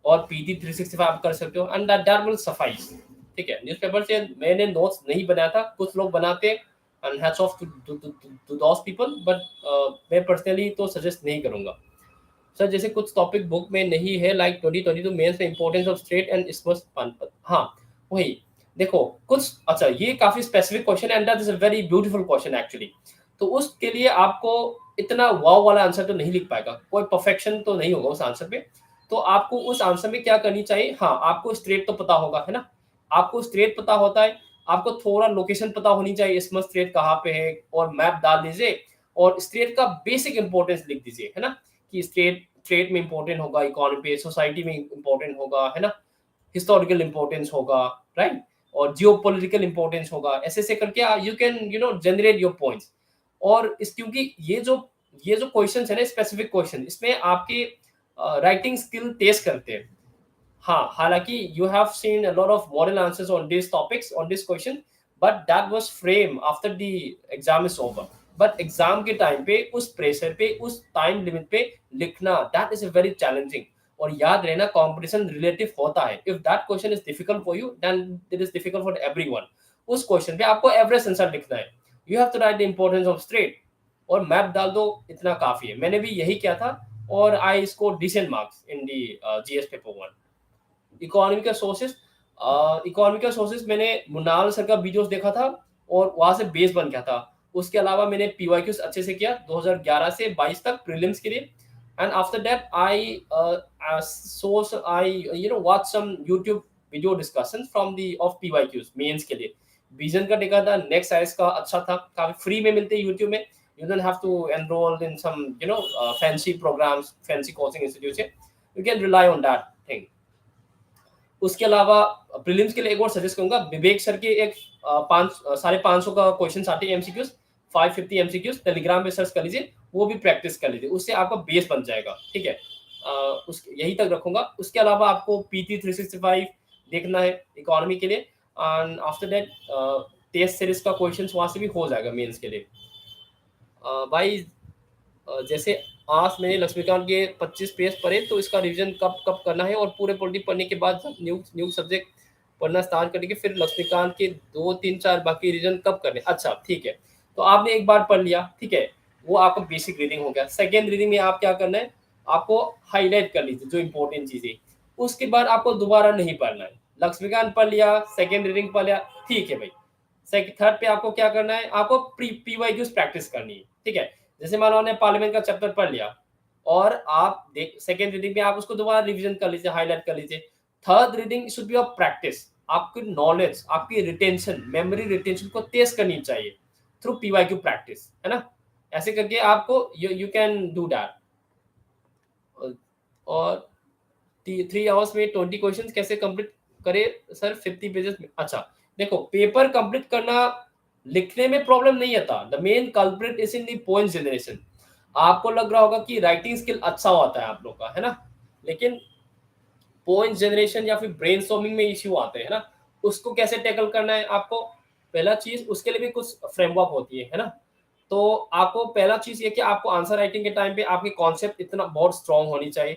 और पीटी 365 कर सकते हो एंड दैट विल सफाइस, ठीक है। न्यूज़पेपर से मैंने नोट्स नहीं बनाया था, कुछ लोग बनाते and hats off to those people, but मैं पर्सनली तो सजेस्ट नहीं करूंगा। सर जैसे कुछ टॉपिक बुक में नहीं है लाइक 2022 मेंस में importance of straight and smooth Panipat, हाँ वही देखो कुछ। अच्छा, ये काफी specific question and that is a very beautiful question actually. तो उसके लिए आपको इतना वाव वाला आंसर तो नहीं लिख पाएगा, कोई परफेक्शन तो नहीं होगा उस आंसर पे। तो आपको उस आंसर में क्या करनी चाहिए, हाँ आपको स्ट्रेट तो पता होगा, है ना। आपको स्ट्रेट पता होता है, आपको थोड़ा लोकेशन पता होनी चाहिए, स्मूथ स्ट्रेट कहाँ पे है, और मैप डाल दीजिए और स्ट्रेट का बेसिक इंपॉर्टेंस लिख दीजिए, है ना। कि स्ट्रेट ट्रेड में इंपॉर्टेंट होगा, इकोनॉमी पे, सोसाइटी में इंपॉर्टेंट होगा, है ना। हिस्टोरिकल इंपॉर्टेंस होगा, राइट। और जियोपॉलिटिकल इंपॉर्टेंस होगा, ऐसे ऐसे करके you can generate your points. और इस क्योंकि ये जो क्वेश्चन है ना, स्पेसिफिक क्वेश्चन, इसमें आपके राइटिंग स्किल टेस्ट करते हैं। हाँ, हालांकि you have seen a lot of model answers on this topics, on this question, but that was frame after the exam is over. But exam के time पे उस pressure पे, उस टाइम लिमिट पे लिखना, that is a very challenging. और याद रहना, कंपटीशन रिलेटिव होता है। If that question is difficult for you then it is difficult for everyone. उस क्वेश्चन पे आपको एवरेज आंसर लिखना है। You have to write the importance of strait और मैप डाल दो, इतना काफी है। मैंने भी यही किया था और I score decent marks in the GS paper 1। Economical sources, economical sources मैंने मुनाल सर का वीडियोस देखा था और वहां से बेस बन गया था। उसके अलावा मैंने पीवाईक्यूज अच्छे से किया 2011 से 22 तक प्रीलिम्स के लिए। And after that I source I watch some YouTube video discussion from the of PYQs mains के लिए। विजन का देखा था, नेक्स्ट साइज का अच्छा था, काफी फ्री में मिलते हैं यूट्यूब में। You don't have to enrol in some fancy programmes, fancy coaching institute से। You can rely on that thing. उसके अलावा प्रीलिम्स के लिए एक और सजेस्ट करूंगा, विवेक सर के एक 5 550 का क्वेश्चन आते हैं एमसीक्यूज, 550 एमसीक्यूज टेलीग्राम पे सर्च कर लीजिए, वो भी प्रैक्टिस कर लीजिए, उससे आपका बेस बन जाएगा, ठीक है। उस यही तक रखूंगा। उसके अलावा आपको पीटी 365 देखना है इकोनॉमी के लिए, and after that test series का क्वेश्चंस वहां से भी हो जाएगा मेंस के लिए। भाई जैसे आज मैंने लक्ष्मीकांत के 25 पेज पढ़े, तो इसका रिवीजन कब कब करना है, और पूरे पॉलिटी पढ़ने के बाद न्यू न्यू सब्जेक्ट पढ़ना स्टार्ट करने के फिर लक्ष्मीकांत के 2 3 4 बाकी रिवीजन कब करने। अच्छा ठीक है, तो आपने एक बार पढ़ लिया, ठीक है, वो आपका बेसिक रीडिंग हो गया। सेकेंड रीडिंग में आप क्या करना है, आपको हाईलाइट कर लीजिए जो इंपॉर्टेंट चीजें, उसके बाद आपको दोबारा नहीं पढ़ना है। लक्ष्मीकांत पढ़ लिया, सेकेंड रीडिंग पढ़ लिया, ठीक है भाई। थर्ड पे आपको क्या करना है, आपको पीवाईक्यूज प्रैक्टिस करनी है, ठीक है। जैसे मानो आपने पार्लियामेंट का चैप्टर पढ़ लिया, और आप देख सेकेंड रीडिंग में आप उसको दोबारा रिवीजन कर लीजिए, हाईलाइट कर लीजिए। Third reading should be of practice, आपकी नॉलेज, आपकी रिटेंशन, मेमोरी रिटेंशन को तेज करनी चाहिए थ्रू पीवाईक्यू प्रैक्टिस, है ना। ऐसे करके आपको यू कैन डू दैट। और 3 आवर्स में 20 क्वेश्चन कैसे कंप्लीट करे सर 50 पेजेस में। अच्छा देखो, पेपर कंप्लीट करना लिखने में प्रॉब्लम नहीं आता, the main culprit is in the point generation. आपको लग रहा होगा कि राइटिंग स्किल अच्छा होता है आप लोग का, है ना, लेकिन पॉइंट जनरेशन या फिर ब्रेनस्टॉर्मिंग में इश्यू आते हैं ना, उसको कैसे टैकल करना है आपको। पहला चीज, उसके लिए भी कुछ फ्रेमवर्क होती है ना। तो आपको पहला चीज ये कि आपको आंसर राइटिंग के टाइम पे आपकी कॉन्सेप्ट इतना बहुत स्ट्रांग होनी चाहिए,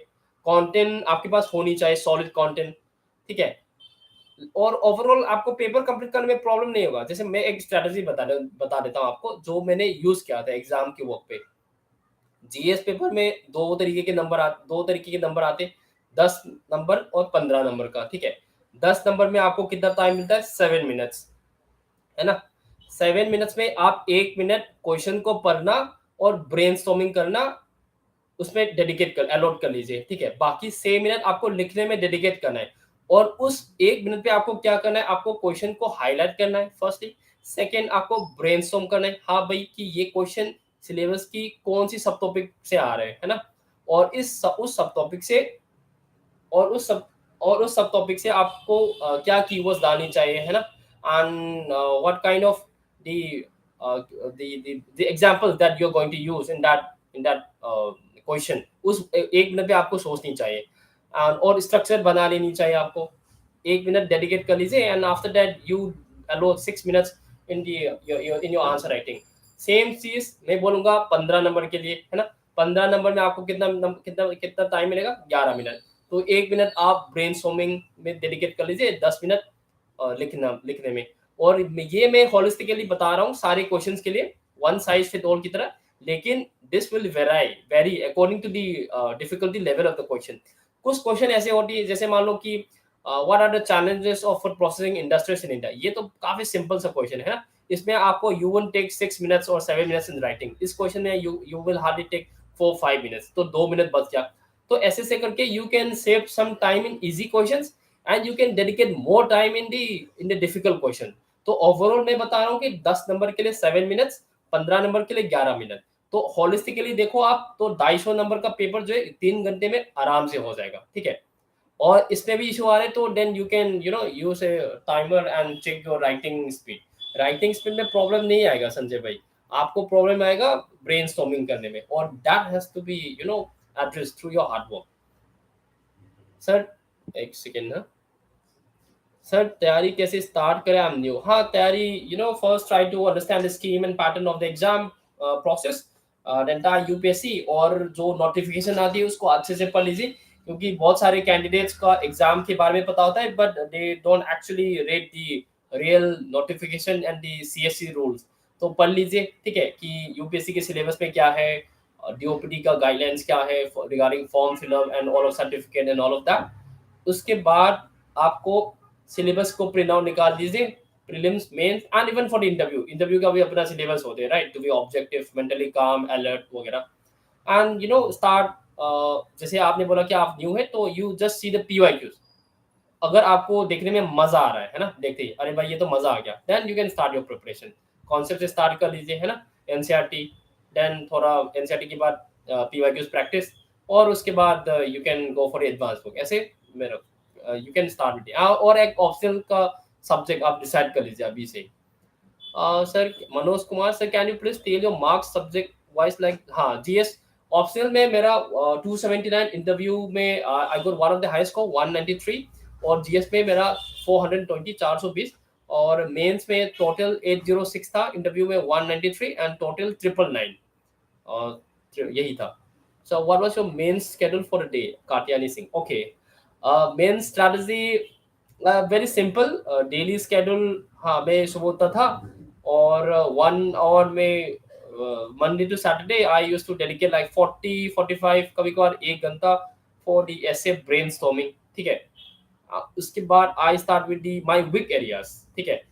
कंटेंट आपके पास होनी चाहिए, सॉलिड कंटेंट, ठीक है। और ओवरऑल आपको पेपर कंप्लीट करने में प्रॉब्लम नहीं होगा। जैसे मैं एक स्ट्रेटजी बता देता हूँ आपको, जो मैंने यूज किया था एग्जाम के वक्त पे। जीएस पेपर में दो तरीके के नंबर आते, 10 नंबर और 15 नंबर का, ठीक है। 10 नंबर में आपको कितना टाइम मिलता है, 7 मिनट्स, है ना। 7 मिनट्स में आप 1 मिनट क्वेश्चन को पढ़ना और ब्रेनस्टॉर्मिंग करना, उसमें डेडिकेट कर अलॉट कर लीजिए, ठीक है। बाकी 6 मिनट आपको लिखने में डेडिकेट करना है, और उस 1 मिनट पे आपको क्या करना है, आपको क्वेश्चन को हाईलाइट करना है फर्स्टली। सेकेंड, आपको ब्रेनस्टॉर्म करना है, हाँ भाई कि ये क्वेश्चन सिलेबस की कौन सी सब टॉपिक से आ रहे हैं, है ना। और उस सब टॉपिक से, और उस सब टॉपिक से आपको क्या कीवर्ड्स डालनी चाहिए, है ना। And what kind of the the examples that you're going to use in that question, उस 1 मिनट पे आपको सोचनी चाहिए। और स्ट्रक्चर बना लेनी चाहिए आपको। 1 मिनट डेडिकेट कर लीजिए, and after that you allot 6 minutes in your answer writing. Same चीज मैं बोलूंगा 15 नंबर के लिए, है ना। 15 नंबर में आपको कितना कितना टाइम मिलेगा, 11 मिनट। तो 1 मिनट आप ब्रेन में डेडिकेट कर लीजिए, 10 मिनट लिखने में। और ये मैं होलिस्टिकली बता रहा हूँ सारे क्वेश्चंस के लिए, वन साइज फिट ऑल की तरह, लेकिन this will vary according to the difficulty level of the question. कुछ क्वेश्चन ऐसे होती है, जैसे मान लो कि what are the challenges of food processing industries in India, ये तो काफी सिंपल सा क्वेश्चन है ना। इसमें आपको यू विल टेक 6 मिनट्स और 7 मिनट्स इन राइटिंग। इस क्वेश्चन में you will hardly take 4 5 minutes, तो 2 मिनट बच गया। तो ऐसे से करके you can save some time in easy questions, and you can dedicate more time in the difficult question. तो ओवरऑल मैं बता रहा हूँ कि 10 नंबर के लिए 7 मिनट्स, 15 नंबर के लिए 11 मिनट। तो होलिस्टिकली देखो आप, तो 250 नंबर का पेपर जो है 3 घंटे में आराम से हो जाएगा, ठीक है। और इसमें भी इशू आ रहे, तो then you can use a timer and check your writing speed. Writing speed में प्रॉब्लम नहीं आएगा संजय भाई, आपको प्रॉब्लम आएगा ब्रेनस्टॉर्मिंग करने में, और that has to be address through your hard work. Sir एक सेकेंड ना, सर तैयारी कैसे स्टार्ट करें, आई एम न्यू। हाँ तैयारी, first try to understand the scheme and pattern of the exam process, entire UPSC, और जो नोटिफिकेशन आती है उसको अच्छे से पढ़ लीजिए, क्योंकि बहुत सारे कैंडिडेट्स का एग्जाम के बारे में पता होता है, but they don't actually read the real notification and the CSC rules. तो पढ़ लीजिए, ठीक है, कि यूपीएससी के सिलेबस में क्या है, डीओपीटी का गाइडलाइंस क्या है regarding form fill up and all of certificate and all of that. उसके बाद आपको सिलेबस को प्रिंट आउट निकाल दीजिए, prelims mains and even for interview का भी अपना सिलेबस होते हैं, right, to be objective, mentally calm, alert वगैरह। एंड स्टार्ट, जैसे आपने बोला कि आप न्यू है, तो you just see the PYQs. अगर आपको देखने में मजा आ रहा है ना, देखते ही अरे भाई ये तो मजा आ गया, then you can start your preparation. Concept से स्टार्ट कर लीजिए, है ना, एनसीईआरटी, देन थोड़ा एनसीईआरटी के बाद पीवाईक्यूज प्रैक्टिस, और उसके बाद you can go for advance book. ऐसे मेरा यू कैन स्टार्ट विद, और एक ऑप्शनल का सब्जेक्ट आप डिसाइड कर लीजिए अभी से। Sir Manoj Kumar sir, can you please tell your marks subject wise, like हाँ जीएस ऑप्शनल में मेरा 279, इंटरव्यू में I got one of the high score 193, और जीएस में मेरा 420 420, और मेंस में टोटल 806 था, इंटरव्यू में 193 एंड टोटल 999, यही था. So what was your main schedule for a day, Katyani Singh? Okay, main strategy very simple. Daily schedule, हाँ मैं सुबह उठता था, और 1 hour में Monday to Saturday I use to dedicate like 40 45, कभी कभार 1 घंटा फॉर दी ऐसे ब्रेन स्टॉर्मिंग. ठीक है. उसके बाद I start with the my weak areas. ठीक है.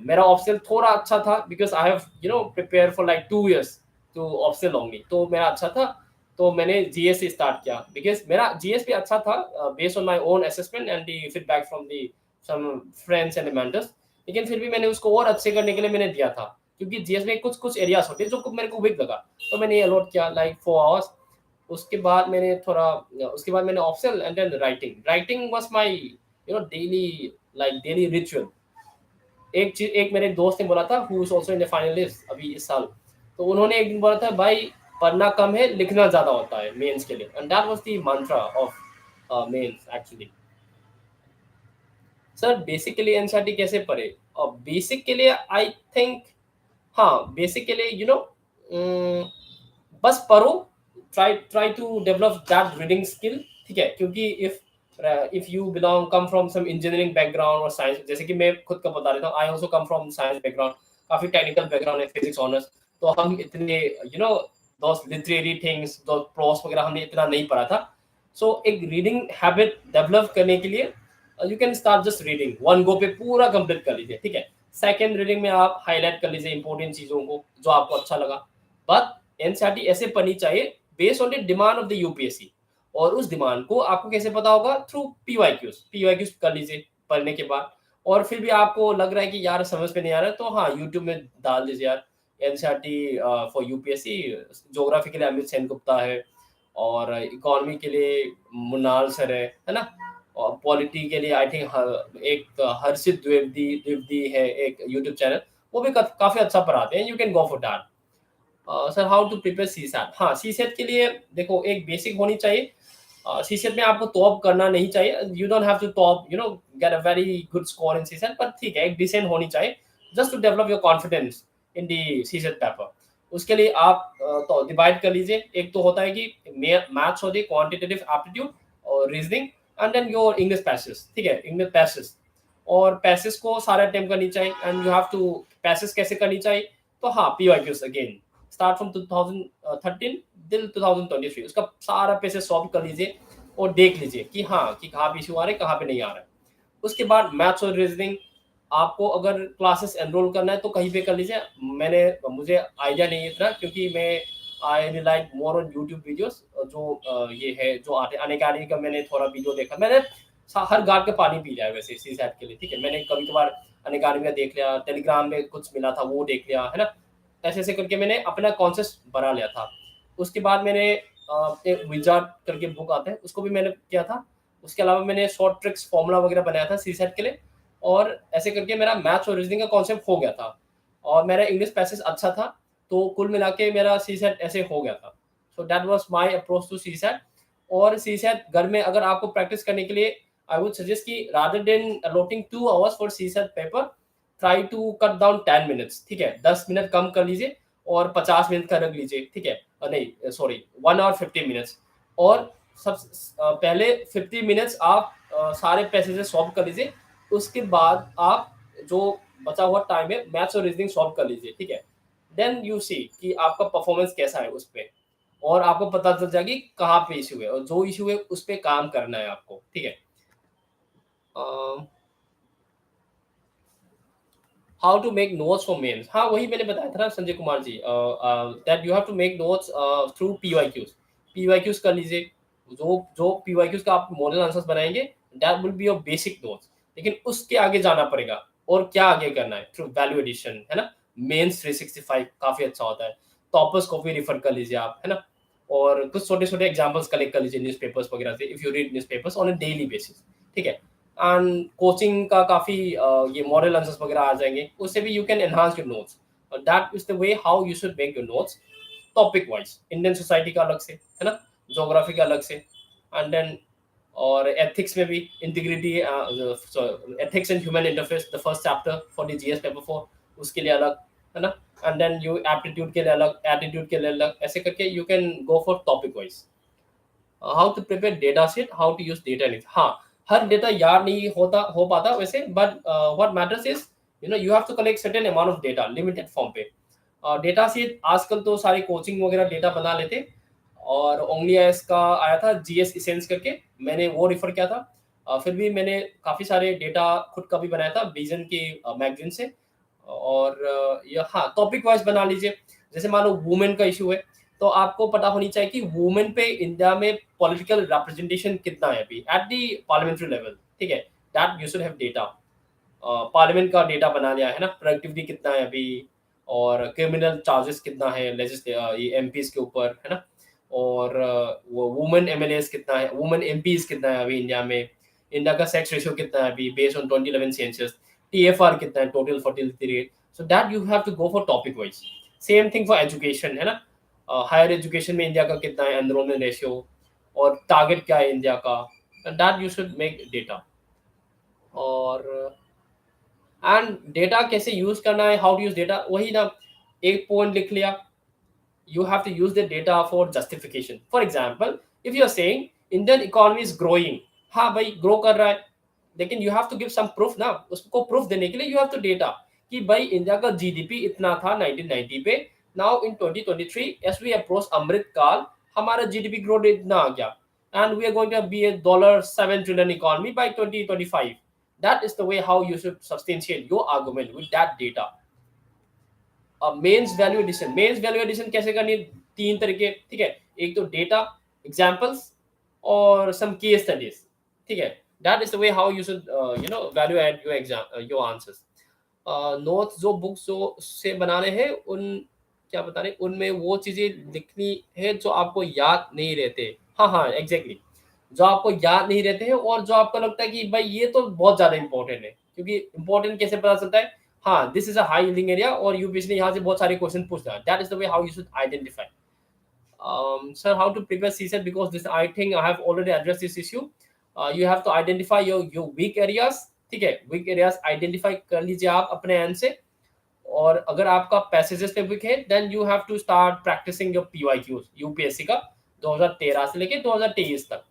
मेरा ऑप्शन थोड़ा अच्छा था because I have prepare for like 2 years to option only, तो मेरा अच्छा था. तो मैंने जीएस से स्टार्ट किया बिकॉज मेरा जीएस भी अच्छा था based on my own assessment and the feedback from the some friends and mentors. लेकिन फिर भी मैंने उसको और अच्छे करने के लिए मैंने दिया था, क्योंकि जीएस में कुछ कुछ एरियाज होते हैं जो मेरे को वीक लगा, तो मैंने ये अलॉट किया लाइक 4 hours. उसके बाद मैंने थोड़ा, उसके बाद मैंने optional and then writing. Writing was my daily, like daily ritual. एक चीज, एक मेरे दोस्त ने बोला था who is also in the finalist अभी इस साल, तो उन्होंने एक दिन बोला था भाई पढ़ना कम है लिखना ज्यादा होता है मेंस के लिए, and that was the mantra of mains actually. Sir basically NCERT कैसे पढ़े? और बेसिक के लिए आई थिंक, हाँ बेसिक के लिए बस पढ़ो. Try to develop that reading skill. ठीक है. क्योंकि if you belong come from some engineering background और साइंस, जैसे कि मैं खुद का बता देता हूँ, I also come from science background, काफी टेक्निकल बैकग्राउंड है, फिजिक्स ऑनर्स. तो हम इतने दोस्त लिटरेरी थिंग्स, दो प्रोस वगैरह हमने इतना नहीं पढ़ा था. सो एक रीडिंग हैबिट डेवलप करने के लिए you can start just reading one go पे, पूरा कंप्लीट कर लीजिए. ठीक है. सेकंड रीडिंग में आप हाईलाइट कर लीजिए इंपॉर्टेंट चीजों को जो आपको अच्छा लगा. बट एनसीईआरटी ऐसे पढ़नी चाहिए based on the demand of the UPSC, और उस डिमांड को आपको कैसे पता होगा? थ्रू पीवाईक्यूज कर लीजिए पढ़ने के बाद. और फिर भी आपको लग रहा है कि यार समझ में नहीं आ रहा है, तो हाँ यूट्यूब में डाल दीजिए यार एनसीईआरटी फॉर यूपीएससी. ज्योग्राफी के लिए अमित सेन गुप्ता है, और इकोनॉमी के लिए मुनाल सर है ना. और पॉलिटी के लिए आई थिंक एक हर्षित द्विवेदी द्विवेदी है एक यूट्यूब चैनल, वो भी काफी अच्छा पढ़ाते हैं. You can go for that. Sir how to prepare CSAT? हाँ सीसेट के लिए देखो एक बेसिक होनी चाहिए. सीसेट में आपको टॉप करना नहीं चाहिए. You don't have to top get a very good score in CSAT, पर ठीक है एक डिसेंट होनी चाहिए just to develop your confidence in the CSAT paper. उसके लिए आप तो डिवाइड कर लीजिए. एक तो होता है कि मैथ्स होती है, क्वांटिटेटिव एप्टीट्यूड और reasoning, and then your English passage. ठीक है. इंग्लिश पैसेज और पैसेज को सारे अटेम्प्ट करनी चाहिए. And you have to passage कैसे करनी चाहिए? तो हाँ PYQs again start from 2013 till 2023, उसका सारा पैसेज सॉल्व कर लीजिए और देख लीजिए कि हाँ कि कहाँ पे इशू आ रहे हैं, कहाँ पे नहीं आ रहा है. उसके बाद मैथ्स और रीजनिंग आपको अगर क्लासेस एनरोल करना है तो कहीं पे कर लीजिए. मुझे आइडिया नहीं है इतना, क्योंकि मैं I relied more on YouTube videos जो ये है जो आते अनअकैडमी का मैंने थोड़ा वीडियो देखा. मैंने हर गार्ड का पानी पी लिया है वैसे सी सेट के लिए. ठीक है. मैंने कभी कभार अनअकैडमी का देख लिया, टेलीग्राम में कुछ मिला था वो देख लिया है ना. ऐसे ऐसे करके मैंने अपना कॉन्सेप्ट बना लिया था. उसके बाद मैंने एक विजार्ड करके बुक आता है उसको भी मैंने किया था. उसके अलावा मैंने शॉर्ट ट्रिक्स फॉर्मूला वगैरह बनाया था सी सेट के लिए, और ऐसे करके मेरा मैथ्स और रीजनिंग का कॉन्सेप्ट हो गया था. और मेरा इंग्लिश पैसेज अच्छा था, तो कुल मिला के मेरा सी सेट ऐसे हो गया था. So that was my approach to CSAT. और सी सेट घर में अगर आपको प्रैक्टिस करने के लिए आई वुड सजेस्ट कि rather than allotting 2 hours for CSAT paper, try to cut down 10 minutes. ठीक है. 10 मिनट कम कर लीजिए और 50 मिनट का रख लीजिए. ठीक है. नहीं सॉरी 1 hour 50 minutes. और सब पहले 50 minutes आप सारे पैसेजेस सॉल्व कर लीजिए. उसके बाद आप जो बचा हुआ टाइम है मैथ्स और रीजनिंग सॉल्व कर लीजिए. ठीक है. देन यू सी कि आपका परफॉर्मेंस कैसा है उस पे, और आपको पता चल जाएगी कहाँ पे इशू है, और जो इशू है उस पे काम करना है आपको. ठीक है. How to make notes for mains? हाँ वही मैंने बताया था ना Sanjay Kumar ji, that you have to make notes through PYQs. PYQs कर लीजिए. जो जो पीवाईक्यूज का आप मॉडल आंसर्स बनाएंगे that will be your basic notes. लेकिन उसके आगे जाना पड़ेगा. और क्या आगे करना है? थ्रू वैल्यू एडिशन है ना. मेंस 365 काफी अच्छा होता है. टॉपर्स को भी रिफर कर लीजिए आप, है ना. और कुछ छोटे छोटे एग्जाम्पल्स कलेक्ट कर लीजिए न्यूज़पेपर्स वगैरह से, if you read newspapers on a daily basis. ठीक है. एंड कोचिंग का काफ़ी ये मॉडल आंसर्स वगैरह आ जाएंगे, उससे भी you can enhance your notes. That is the way how you should make your notes topic wise. Indian society का अलग से है ना, ज्योग्राफी का अलग से, एंड देन और एथिक्स में भी integrity, ethics and human interface the first chapter for the GS paper 4, उसके लिए अलग है ना, एंड देन यू एप्टीट्यूड के लिए अलग, एटीट्यूड के लिए अलग, ऐसे करके you can go for topic wise. How to prepare data set, how to use data analysis. हाँ, हर डेटा याद नहीं होता हो पाता वैसे, but what matters is you have to collect certain amount of data limited form पे। Data set आजकल तो सारी कोचिंग वगैरह डेटा बना लेते, और ओनली एस का आया था जीएस इसेंस करके, मैंने वो रिफर किया था। फिर भी मैंने काफ़ी सारे डेटा खुद का भी बनाया था विजन की मैगजीन से। और ये हाँ, टॉपिक वाइज बना लीजिए। जैसे मान लो वुमेन का इशू है, तो आपको पता होनी चाहिए कि वुमेन पे इंडिया में पॉलिटिकल रिप्रेजेंटेशन कितना है अभी एट दी पार्लियामेंट्री लेवल, ठीक है, that you should have data. Parliament का डेटा बना लिया है ना, प्रोडक्टिविटी कितना है अभी, और क्रिमिनल चार्जेस कितना है ये एमपीज के ऊपर है ना, और वो वुमेन एमएलएस कितना है, वुमेन एमपीज कितना है अभी इंडिया में, इंडिया का सेक्स रेशियो कितना है अभी बेस्ड ऑन 2011 सेंसस, टीएफआर कितना है, total fertility rate, so that you have to go for topic wise. Same thing for education है ना, हायर एजुकेशन में इंडिया का कितना है एनरोलमेंट रेशियो, और टारगेट क्या है इंडिया का, that you should make data. और एंड डेटा कैसे यूज करना है, हाउ टू यूज डेटा, वही ना, एक पॉइंट लिख लिया, you have to use the data for justification. For example, if you are saying Indian economy is growing, हाँ भाई ग्रो कर रहा है, लेकिन you have to give some proof ना, उसको प्रूफ देने के लिए you have to data कि भाई इंडिया का जीडीपी इतना था 1990 पे, now in 2023 as we approach अमृत काल, हमारा जीडीपी ग्रोथ इतना आ गया, and we are going to be a $7 trillion economy by 2025. That is the way how you should substantiate your argument with that data. Mains value addition, mains value addition कैसे करनी है, तीन तरीके, ठीक है, एक तो डेटा, एग्जांपल्स, और सम केस स्टडीज, ठीक है, that is the way how you should value add your exam your answers. Notes जो बुक्स जो से बनाने हैं, उन क्या बता रहे, उनमें वो चीजें लिखनी है जो आपको याद नहीं रहते। हाँ हाँ एग्जैक्टली, जो आपको याद नहीं रहते हैं, और जो आपको लगता है कि भाई ये तो बहुत ज्यादा इंपॉर्टेंट है, क्योंकि इंपॉर्टेंट कैसे पता चलता है, हाँ this is a high yielding area, और यू पिछले यहाँ से बहुत सारे क्वेश्चन पूछता है, that is the way how you should identify. Sir, how to prepare CSAT, because this I think I have already addressed this issue. You have to identify your weak areas, ठीक है, weak areas identify कर लीजिए आप अपने and से, और अगर आपका पैसेजेस पे वीक है, then you have to start practicing your PYQs UPSC का 2013 से लेके 2023 तक।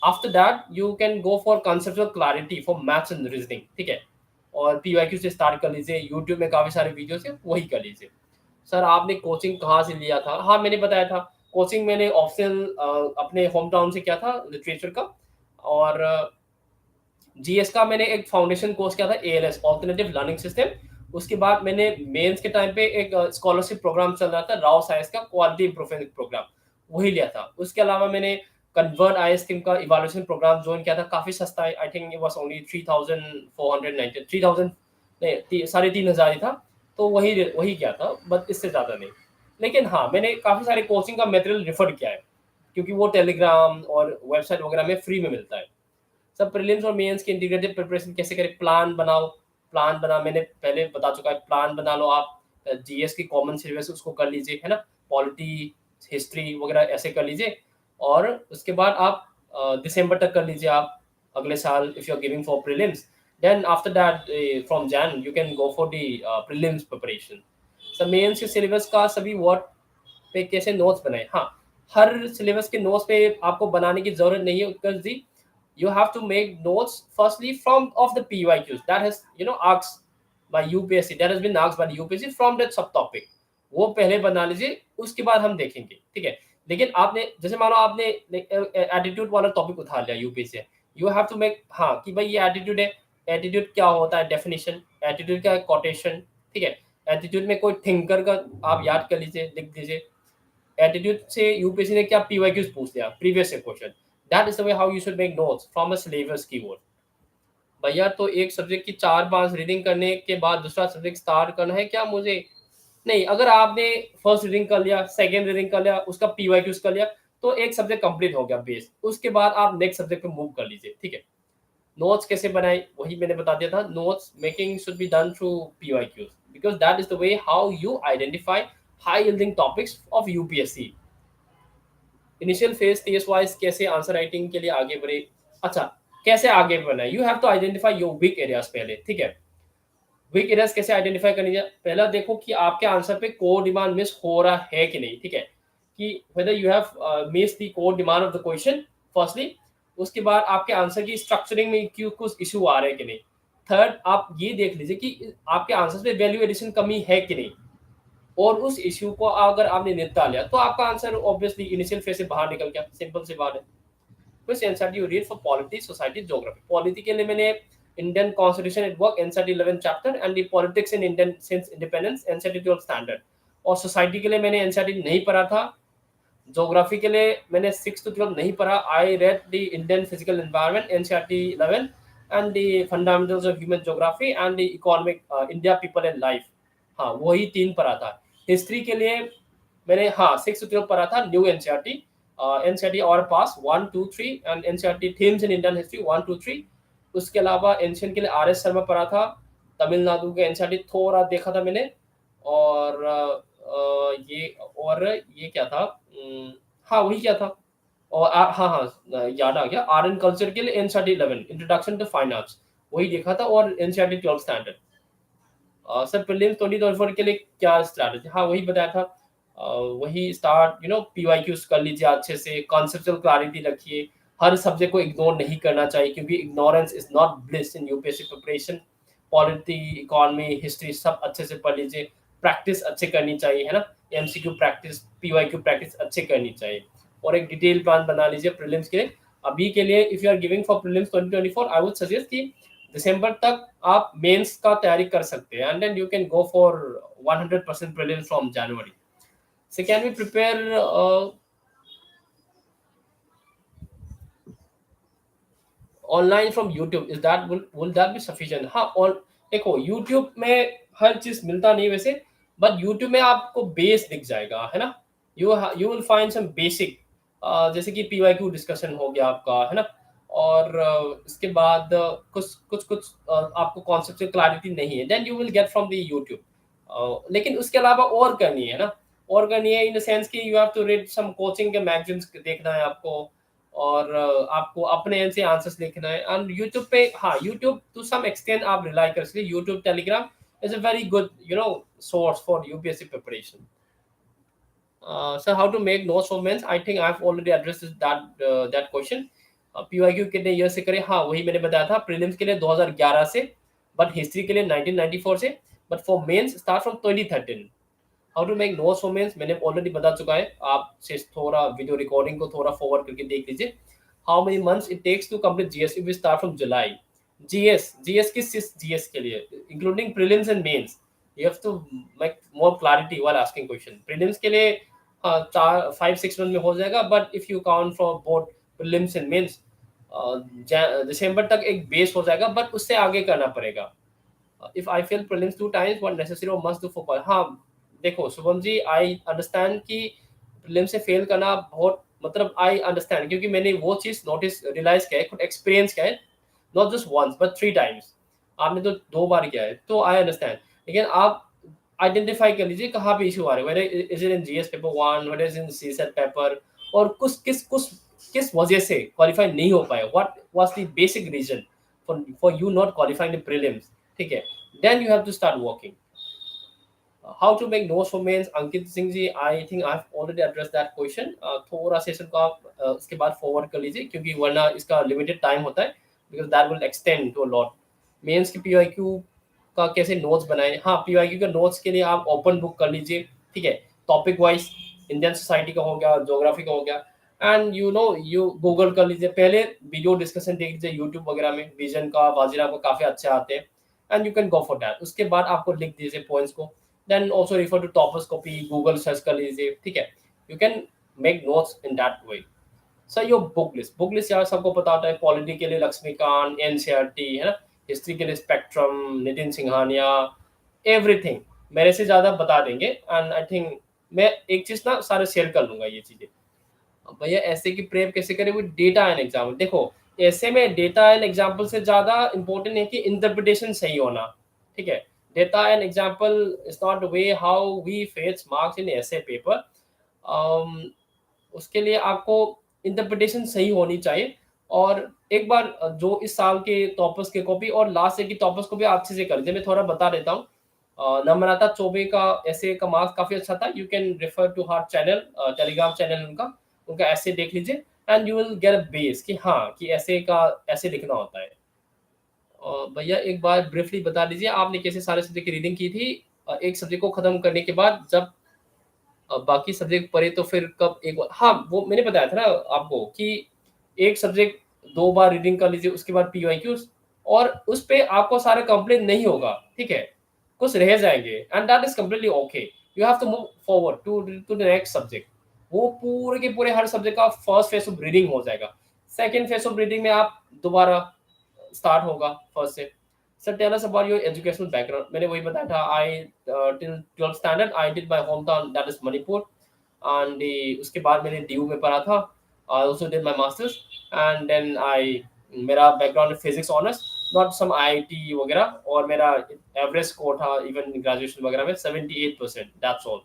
After that you can go for conceptual clarity for maths and reasoning, ठीक है, और पीवाईक्यू से स्टार्ट कर लीजिए, यूट्यूब में काफी सारे वीडियोस है, वही कर लीजिए। सर आपने कोचिंग कहाँ से लिया था, हाँ मैंने बताया था, कोचिंग मैंने ऑप्शनल अपने होम टाउन से किया था लिटरेचर का, और जीएस का मैंने एक फाउंडेशन कोर्स किया था एएलएस ऑल्टरनेटिव लर्निंग सिस्टम। उसके बाद मैंने मेंस के टाइम पे एक स्कॉलरशिप प्रोग्राम चल रहा था राव साइंस का क्वालिटी इंप्रूवमेंट प्रोग्राम, वही लिया था। उसके अलावा मैंने कन्वर्ट आईएएस टीम का इवैल्यूएशन प्रोग्राम ज्वाइन किया था, काफी सस्ता है, I think it was only 3490 3000 नहीं 3500 ही था, तो वही वही किया था, बट इससे ज्यादा नहीं। लेकिन हाँ मैंने काफी सारे कोचिंग का मटेरियल रेफर किया है, क्योंकि वो टेलीग्राम और वेबसाइट वगैरह में फ्री में मिलता है। सब प्रीलिम्स और मेंस की इंटीग्रेटेड प्रिपरेशन कैसे करें, प्लान बनाओ, प्लान बना मैंने पहले बता चुका है, प्लान बना लो आप, जीएस की कॉमन सिलेबस उसको कर लीजिए है ना, पॉलिटी हिस्ट्री वगैरह ऐसे कर लीजिए, और उसके बाद आप दिसंबर तक कर लीजिए आप अगले साल, if you are giving for prelims, then after that from Jan you can go for the prelims preparation. सब मेंस के सिलेबस का सभी वर्ड पे कैसे नोट्स बनाए, हाँ हर सिलेबस के नोट्स पे आपको बनाने की जरूरत नहीं है उत्कर्ष जी, you have to make notes firstly from of the PYQs that has asked by UPSC, that has been asked by the UPSC from that subtopic, वो पहले बना लीजिए, उसके बाद हम देखेंगे, ठीक है। लेकिन आपने जैसे मानो आपने एटीट्यूड वाला टॉपिक उठा लिया UPSC, you have to make, हाँ कि भाई ये एटीट्यूड है, एटीट्यूड क्या होता है, डेफिनेशन, एटीट्यूड क्या है, कोटेशन, ठीक है, एटीट्यूड में कोई थिंकर का आप याद कर लीजिए, लिख दीजिए, एटीट्यूड से यूपीएससी ने क्या पीवाईक्यूज पूछ लिया previous question, that is the way how you should make notes from a syllabus keyword. भैया तो एक सब्जेक्ट की 4-5 रीडिंग करने के बाद दूसरा सब्जेक्ट स्टार्ट करना है क्या मुझे, नहीं, अगर आपने फर्स्ट रीडिंग कर लिया, सेकंड रीडिंग कर लिया, उसका पीवाईक्यूज कर लिया, तो एक सब्जेक्ट कंप्लीट हो गया बेस, उसके बाद आप नेक्स्ट सब्जेक्ट पे मूव कर लीजिए, ठीक है। नोट्स कैसे बनाए वही मैंने बता दिया था. Notes making should be done through PYQs because that is the way how you identify high yielding topics of UPSC. Initial phase टीएस वाइज कैसे आंसर राइटिंग के लिए आगे बढ़े. अच्छा, कैसे आगे बढ़ना है, you have to identify your weak areas पहले. ठीक है, वीक एरियाज कैसे आइडेंटिफाई करनी है. पहला देखो कि आपके आंसर पे कोर डिमांड मिस हो रहा है कि नहीं. ठीक है, कि whether you have miss the core demand of the question firstly. उसके बाद आपके आंसर की स्ट्रक्चरिंग में क्यों कुछ इशू आ रहे हैं कि नहीं. थर्ड, आप ये देख लीजिए कि आपके आंसर में वैल्यू एडिशन कमी है कि नहीं, और उस इश्यू को अगर आपने निपटा लिया तो आपका आंसर ऑब्वियसली इनिशियल फेज से बाहर निकल गया. सिंपल सी बात है. Which NCERT you read for polity, society, geography? Polity के लिए मैंने Indian Constitution at Work NCERT 11 chapter and the politics in Indian since independence NCERT 12 standard. और society के लिए मैंने NCERT नहीं पढ़ा था. Geography के लिए मैंने 6 to 12 नहीं पढ़ा. I read the Indian physical environment NCERT 11 and the fundamentals of human geography and the economic India people and life. हाँ, वही 3 पढ़ा था. हिस्ट्री के लिए मैंने हाँ 6 to 12 पढ़ा था न्यू NCERT. NCERT और पास 1 2 3 and NCERT themes in Indian history 1 2 3. उसके अलावा एंशियंट के लिए RS शर्मा पढ़ा था. तमिलनाडु के NCERT थोड़ा देखा था मैंने. और ये क्या था. हाँ वही क्या था. और हाँ हाँ याद आ गया. आर्ट एंड कल्चर के लिए NCERT 11 introduction to fine arts वही देखा था. और NCERT 12 स्टैंडर्ड. सर प्रीलिम्स 2024 के लिए क्या स्ट्रैटेजी. हाँ वही बताया था. वही स्टार्ट PYQs कर लीजिए अच्छे से. कॉन्सेप्चुअल क्लैरिटी रखिए. हर सब्जेक्ट को इग्नोर नहीं करना चाहिए क्योंकि ignorance is not bliss in UPSC preparation. Polity, economy, history सब अच्छे से पढ़ लीजिए. प्रैक्टिस अच्छे करनी चाहिए है ना. MCQ प्रैक्टिस, PYQ प्रैक्टिस अच्छे करनी चाहिए. और एक डिटेल प्लान बना लीजिए प्रीलिम्स के लिए. अभी के लिए if you are giving for prelims 2024 I would suggest कि दिसंबर तक आप मेंस का तैयारी कर सकते हैं and then you can go for 100% prelims from जनवरी. So can we prepare online from YouTube? Is that will that be sufficient? हाँ, और देखो YouTube में हर चीज मिलता नहीं वैसे, बट YouTube में आपको बेस दिख जाएगा है ना. You will find some basic, जैसे कि PYQ डिस्कशन हो गया आपका है ना. और इसके बाद कुछ आपको कॉन्सेप्ट क्लैरिटी नहीं है, then you will get from the YouTube. लेकिन उसके अलावा और करनी है ना. और करनी है इन द सेंस कि you have to read some coaching के मैगजीन्स देखना है आपको. और आपको अपने एंड से आंसर्स लिखना है. एंड यूट्यूब पे हाँ यूट्यूब टू सम एक्सटेंट आप रिलाई कर सकते. YouTube, Telegram is a very good source for UPSC preparation. So how to make notes for mains. I think I've already addressed that question. PYQ कितने year से करें. हाँ वही मैंने बताया था. प्रीलिम्स के लिए 2011 से, बट हिस्ट्री के लिए 1994 से, but for mains start from 2013. How to make notes for mains मैंने ऑलरेडी बता चुका है. आप से थोड़ा वीडियो रिकॉर्डिंग को थोड़ा फॉरवर्ड करके देख लीजिए. How many months it takes to complete GS. We start from July. GS किस जीएस के लिए, including prelims and mains. You have to make more clarity while asking question. Prelims के लिए 5-6 मंथ में हो जाएगा, but if you count for both prelims and mains दिसंबर तक एक बेस हो जाएगा, बट उससे आगे करना पड़ेगा. If I fail prelims 2 times what necessary और मस्ट डू फॉर. हाँ देखो शुभम जी, आई अंडरस्टैंड कि प्रीलिम से फेल करना बहुत, मतलब आई अंडरस्टैंड क्योंकि मैंने वो चीज नोटिस रियलाइज किया है, खुद एक्सपीरियंस किया है. Not just once but 3 times. आपने तो 2 बार किया है, तो आई अंडरस्टैंड. लेकिन आप आइडेंटिफाई कर लीजिए कहाँ पे इशू आ रहे हैं. Whether is it in GS paper 1, whether is in CSAT paper, और किस वजह से क्वालिफाई नहीं हो पाए. What was the basic reason for you not qualifying the prelims. ठीक है, then you have to start working. How to make notes for mains. Ankit Singh ji, I think I have already address that question. थोड़ा session को आप इसके बाद forward कर लीजिए क्योंकि वरना इसका लिमिटेड टाइम होता है, because that will extend to a lot. Mains की PYQ का कैसे नोट्स बनाएं. हाँ PYQ के नोट्स के लिए आप ओपन बुक कर लीजिए. ठीक है, टॉपिक वाइज इंडियन सोसाइटी का हो गया, ज्योग्राफी का हो गया, एंड यू गूगल कर लीजिए. पहले वीडियो डिस्कशन देख लीजिए यूट्यूब वगैरह में. विजन का, वाजिरा को काफी अच्छे आते हैं, and you can go for that. उसके बाद आपको लिख दीजिए पॉइंट्स को. Then also refer to toppers copy, Google search कर लीजिए. ठीक है, you can make notes in that way. Sir your book list यार सबको पता होता है. पॉलिटी के लिए लक्ष्मीकांत, NCERT है ना. हिस्ट्री के लिए स्पेक्ट्रम, नितिन सिंघानिया, एवरीथिंग मेरे से ज्यादा बता देंगे. एंड आई थिंक मैं एक चीज ना सारे शेयर कर लूंगा ये चीजें. अब भैया ऐसे की प्रेप कैसे करें विद डेटा एंड एग्जाम. देखो ऐसे में डेटा एंड एग्जाम्पल से ज़्यादा इम्पोर्टेंट है कि इंटरप्रिटेशन सही होना, ठीक है? Data and example is not the way how we fetch marks in ऐसे पेपर। उसके लिए आपको इंटरप्रिटेशन सही होनी चाहिए। और एक बार जो इस साल के टॉपर्स के कॉपी और लास्ट ईयर की टॉपर्स को भी अच्छे से कर दीजिए। मैं थोड़ा बता देता हूँ। नम्रता चौबे का ऐसे का मार्क्स काफ़ी अच्छा था। You can refer to her channel, Telegram channel उनका, उनका ऐसे देख लीजिए and you will get a base कि हाँ, कि ऐसे का ऐसे लिखना होता है। भैया एक बार ब्रीफली बता दीजिए आपने कैसे सारे सब्जेक्ट की रीडिंग की थी? एक सब्जेक्ट को खत्म करने के बाद जब बाकी सब्जेक्ट पढ़े तो फिर कब एक बार, हाँ, वो मैंने बताया था ना आपको कि एक सब्जेक्ट 2 बार रीडिंग कर लीजिए, उसके बाद पीवाईक्यूज़, और उस पे आपको सारा कंप्लीट नहीं होगा, ठीक है? कुछ रह जाएँगे and that is completely okay. You have to move forward to the next subject. वो पूरे के पूरे हर सब्जेक्ट का फर्स्ट फेज ऑफ रीडिंग हो जाएगा। सेकंड फेज ऑफ रीडिंग में आप दोबारा स्टार्ट होगा फर्स्ट से। Sir tell us about your educational background. मैंने वही बताया था, I till 12th standard I did my home town that is Manipur and उसके बाद मैंने डीयू में पढ़ा था। I also did my masters and then I, मेरा background physics honours, not some IIT वगैरह, और मेरा एवरेज स्कोर था इवन ग्रेजुएशन वगैरह में 78%, दैट्स ऑल।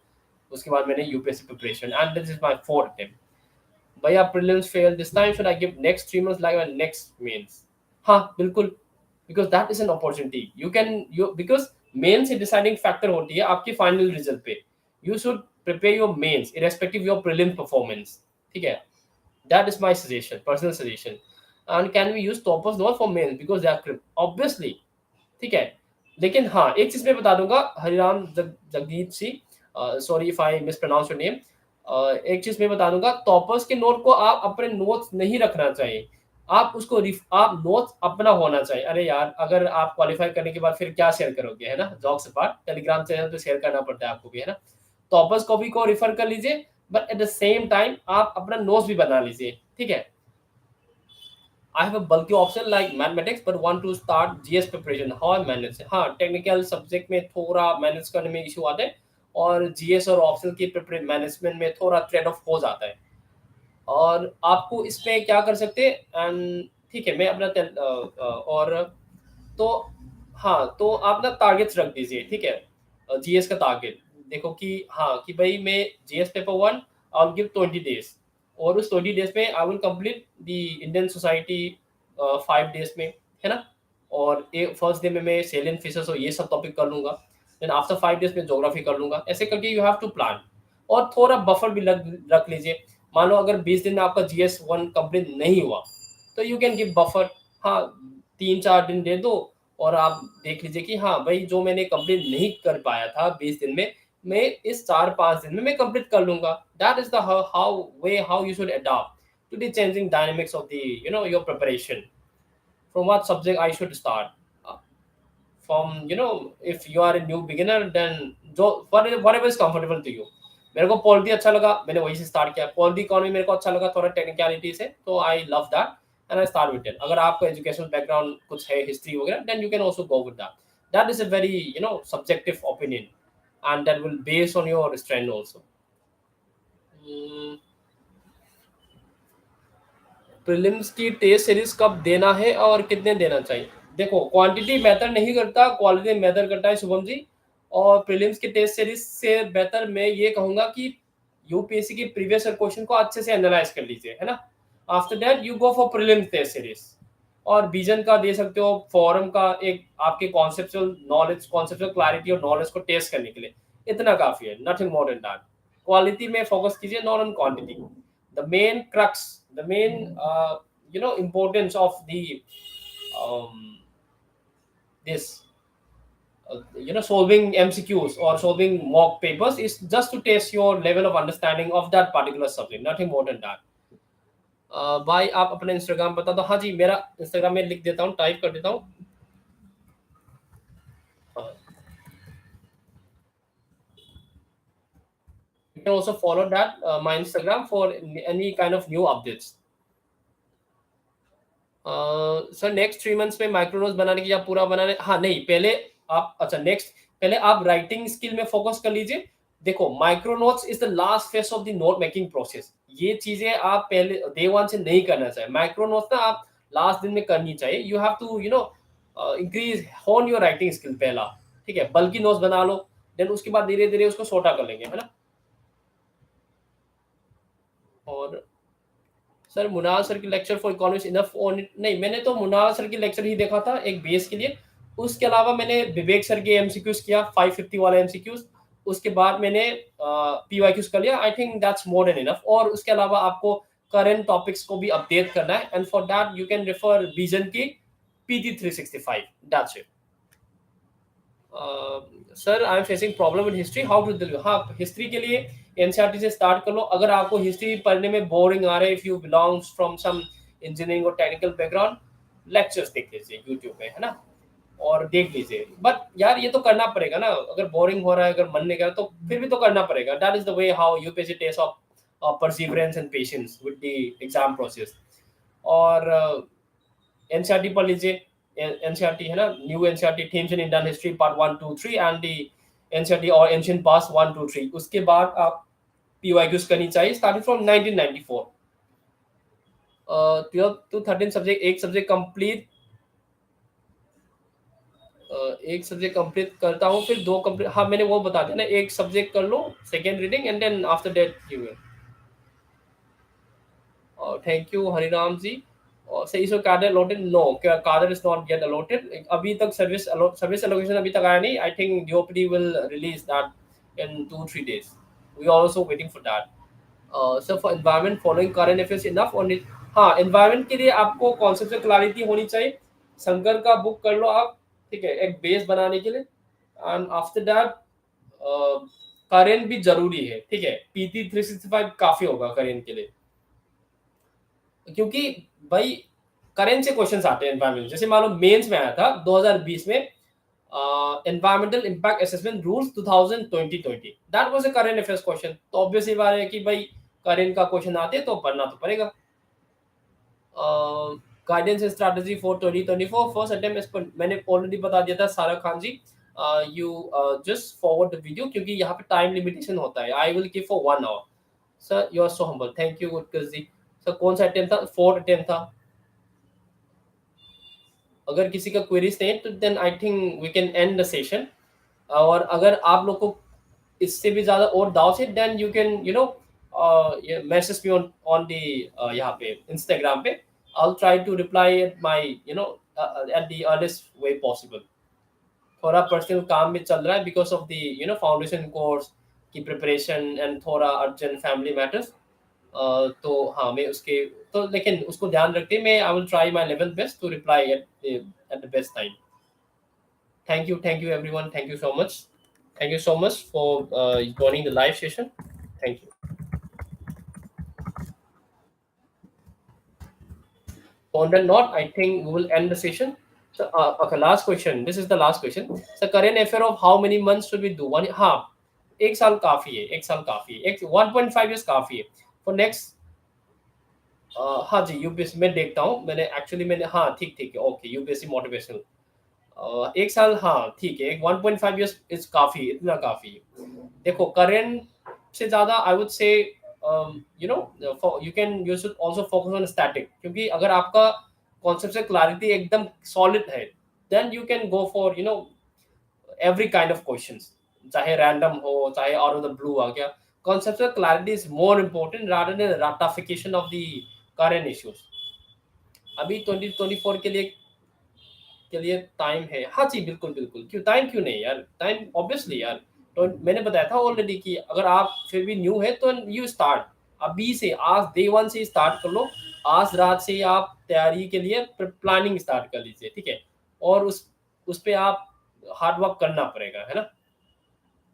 उसके बाद मैंने UPSC preparation and this is my fourth attempt. भैया prelims fail this time, should I give next 3 months like next mains? हाँ, बिल्कुल, because that is an opportunity. You can you because mains ही deciding factor होती है आपकी final result पे। You should prepare your mains irrespective your prelim performance, ठीक है? That is my suggestion, personal suggestion. And can we use toppers not for males because they are obviously, ठीक है? लेकिन हाँ, एक चीज़ मैं बता दूँगा, Hariram Jagdeep Singh, sorry if I mispronounce your name. एक चीज़ मैं बता दूँगा, टॉपर्स के नोट को आप अपने नोट्स नहीं रखना चाहिए। आप उसको आप नोट्स अपना होना चाहिए। अरे यार, अगर आप क्वालीफाई करने के बाद फिर क्या शेयर करोगे, है ना? जॉक्स अपार्ट, टेलीग्राम चैनल पे शेयर करना पड़ता है आपको भी, है ना? टॉपर्स कॉपी को रिफर कर लीजिए, but at the same time आप अपना नोट्स भी बना लीजिए, ठीक है? I have a bulky option like mathematics, but want to start GS preparation. How I manage? हाँ, टेक्निकल सब्जेक्ट में थोड़ा मैनेज करने में इशू आते हैं, और जीएस और ऑप्शनल की मैनेजमेंट में थोड़ा ट्रेड ऑफ हो जाता है। और आपको इसमें क्या कर सकते हैं एंड, ठीक है, मैं अपना और तो हाँ, तो आप ना टारगेट्स रख दीजिए, ठीक है? जीएस का टारगेट देखो कि हाँ, कि भाई मैं GS paper 1 I will give 20 days, और उस 20 डेज़ में I will complete the Indian society 5 days में, है ना? और ए फर्स्ट डे में मैं सेलियंट फीचर्स और ये सब टॉपिक कर लूँगा। देन आफ्टर 5 डेज़ में ज्योग्राफी कर लूँगा। ऐसे करके यू हैव टू प्लान, और थोड़ा बफर भी रख लीजिए। मान लो अगर 20 दिन में आपका जीएस 1 कंप्लीट नहीं हुआ, तो यू कैन गिव बफर। हाँ, 3-4 दिन दे दो, और आप देख लीजिए कि हाँ भाई, जो मैंने कंप्लीट नहीं कर पाया था 20 दिन में, मैं इस 4-5 दिन में मैं कंप्लीट कर लूँगा। That is the how you should adopt to the changing dynamics of the your preparation. From what subject I should start? From if you are a new beginner, then जो whatever is comfortable to you. मेरे को polity अच्छा लगा, मैंने वही से start किया। Polity economy मेरे को अच्छा लगा, थोड़ा टेक्निकलिटी से, तो I love that and I start with it. अगर आपका एजुकेशनल बैकग्राउंड कुछ है, हिस्ट्री वगैरह, then you can also go with that. That is a very subjective opinion and that will based on your strength also. Prelims की test series कब देना है और कितने देना चाहिए? देखो, क्वांटिटी मैटर नहीं करता, क्वालिटी मैटर करता है शुभम जी। और प्रीलिम्स की टेस्ट सीरीज से बेहतर मैं ये कहूंगा कि यूपीएससी की प्रीवियस क्वेश्चन को अच्छे से एनालाइज कर लीजिए, है ना? After that you go for prelims test series. और विजन का दे सकते हो, फोरम का, एक आपके कॉन्सेप्चुअल नॉलेज, कॉन्सेप्चुअल क्लैरिटी और नॉलेज को टेस्ट करने के लिए इतना काफी है, nothing more than that. Quality में फोकस कीजिए, not on quantity. The main crux, the main importance of the um, this solving MCQs or solving mock papers is just to test your level of understanding of that particular subject, nothing more than that. भाई आप अपना Instagram बता दो। हाँ जी, मेरा Instagram में लिख देता हूँ, टाइप कर देता हूँ। You can also follow that my Instagram for any kind of new updates. Sir next 3 months में माइक्रो नोट्स बनाने की या पूरा बनाने? हाँ, नहीं, पहले आप, अच्छा, नेक्स्ट पहले आप राइटिंग स्किल में फोकस कर लीजिए। देखो, micro notes is the last phase of the note making process. ये चीजें आप पहले डे 1 से नहीं करना चाहिए। माइक्रो नोट्स ना आप लास्ट दिन में करनी चाहिए. यू हैव टू इंक्रीज होन योर राइटिंग स्किल पहला. ठीक है, बल्कि नोट्स बना लो, देन उसके बाद धीरे धीरे उसको छोटा कर लेंगे, है ना. और सर मुनाल सर की lecture for economics enough on it, नहीं मैंने तो मुनाल सर की लेक्चर ही देखा था एक बेस के लिए. उसके अलावा मैंने विवेक सर के एमसीक्यूज किया 550 वाला एमसीक्यूज. उसके बाद मैंने पीवाईक्यूज कर लिया. I think that's more than enough. और उसके अलावा आपको करंट टॉपिक्स को भी अपडेट करना है, and for that you can refer vision की PT 365. That's it. Sir I am facing problem in history, how to deal. हाँ, हिस्ट्री के लिए एनसीईआरटी से स्टार्ट कर लो. अगर आपको हिस्ट्री पढ़ने में बोरिंग आ रहा है, if you belongs from some engineering और टेक्निकल बैकग्राउंड, लेक्चर्स देख लीजिए यूट्यूब पे, है ना, और देख लीजिए. बट यार ये तो करना पड़ेगा ना, अगर बोरिंग हो रहा है, अगर मन नहीं कर रहा, तो फिर भी तो करना पड़ेगा. That is the way how UPSC test of perseverance and patience with the exam process. और एनसीईआरटी पढ़ लीजिए. एनसीईआरटी है ना, new NCERT themes in Indian history part 1 2 3 and the NCERT और एंशिएंट पास्ट 1 2 3. उसके बाद आप पीवाईक्यूज करनी चाहिए स्टार्टिंग फ्रॉम 1994. 12 to 13 सब्जेक्ट, एक सब्जेक्ट कंप्लीट, एक सब्जेक्ट कंप्लीट करता हूँ, फिर दो कंप्लीट. हाँ मैंने वो बता दिया ना, एक सब्जेक्ट कर लो second reading, and then after that you will. Thank you Hariram ji. और सही so cadre allotted, no cadre is not get allotted अभी तक. सर्विस एलोकेशन अभी तक आया नहीं. I think DOPD will release that in 2 3 days. We are also waiting for that. Sir for environment following current affairs enough on it. हाँ, environment के लिए आपको कॉन्सेप्ट से क्लैरिटी होनी चाहिए. शंकर का बुक कर लो आप, ठीक है, एक बेस बनाने के लिए. एंड आफ्टर दैट करेंट भी जरूरी है. ठीक है, पीटी 365 काफी होगा करेंट के लिए, क्योंकि भाई करेंट से क्वेश्चंस आते हैं एनवायरमेंट. जैसे मान लो मेंस में आया था 2020 में, environmental impact assessment rules 2020. That was a current affairs question. तो ऑब्वियस ही बात है कि भाई करेंट का क्वेश्चन आते हैं तो पढ़ना तो पड़ेगा. Guidance strategy for 2024 first attempt इस पर मैंने ऑलरेडी बता दिया था Sara Khan ji. You just forward the video, क्योंकि यहाँ पे टाइम लिमिटेशन होता है. I will give for 1 hour. Sir you are so humble, thank you गुडकस जी. सर कौन सा अटेम्प्ट था? फोर्थ अटेम्प्ट था. अगर किसी का क्वेरीज नहीं तो then I think we can end the session. और अगर आप लोग को इससे भी ज्यादा और डाउट्स है, then you can message me on on the यहाँ पे इंस्टाग्राम पे. I will try to reply at my at the earliest way possible. थोड़ा पर्सनल काम में चल रहा है because of the foundation course की प्रिपरेशन एंड थोड़ा अर्जेंट फैमिली मैटर्स. तो हाँ मैं उसके, तो लेकिन उसको ध्यान रखते मैं I will try my level best to reply at the best time. Thank you everyone, thank you so much. Thank you so much for joining the live session. Thank you. On that note, I think we will end the session. So, okay, last question. This is the last question. So, current affair of how many months should we do? One, हाँ, एक साल काफी है, एक साल काफी है, एक 1.5 years काफी है. For next, हाँ जी, यूपीएससी मैं देखता हूँ. मैंने एक्चुअली मैंने, हाँ ठीक ठीक है, ओके, यूपीएससी मोटिवेशनल. एक साल, हाँ ठीक है, एक 1.5 years इज काफी, इतना काफी है. देखो करेंट से ज्यादा I would say you can you should also focus on static, क्योंकि अगर आपका कॉन्सेप्ट से क्लैरिटी एकदम सॉलिड है, then you can go for every kind of questions, चाहे रैंडम हो चाहे आउट ऑफ द ब्लू आ गया. Conceptual clarity is more important rather than ratification of the current issues. अभी 2024 के लिए टाइम है. हाँ जी बिल्कुल बिल्कुल, क्यों टाइम क्यों नहीं यार, टाइम ऑब्वियसली यार. तो मैंने बताया था ऑलरेडी कि अगर आप फिर भी न्यू है तो यू स्टार्ट अभी से, आज डे 1 से स्टार्ट कर लो. आज रात से ही आप तैयारी के लिए प्लानिंग स्टार्ट कर लीजिए, ठीक है. और उस पे आप हार्ड वर्क करना पड़ेगा, है ना.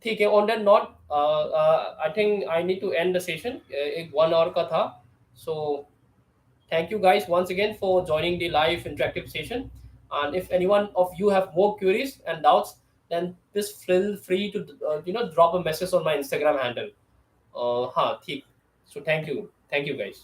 ठीक है, on that note I think I need to end the session. एक 1 hour का था. सो thank you guys once again for joining the live interactive session. And if anyone of you have more queries and doubts, then please feel free to drop a message on my Instagram handle. हाँ ठीक. So thank you guys.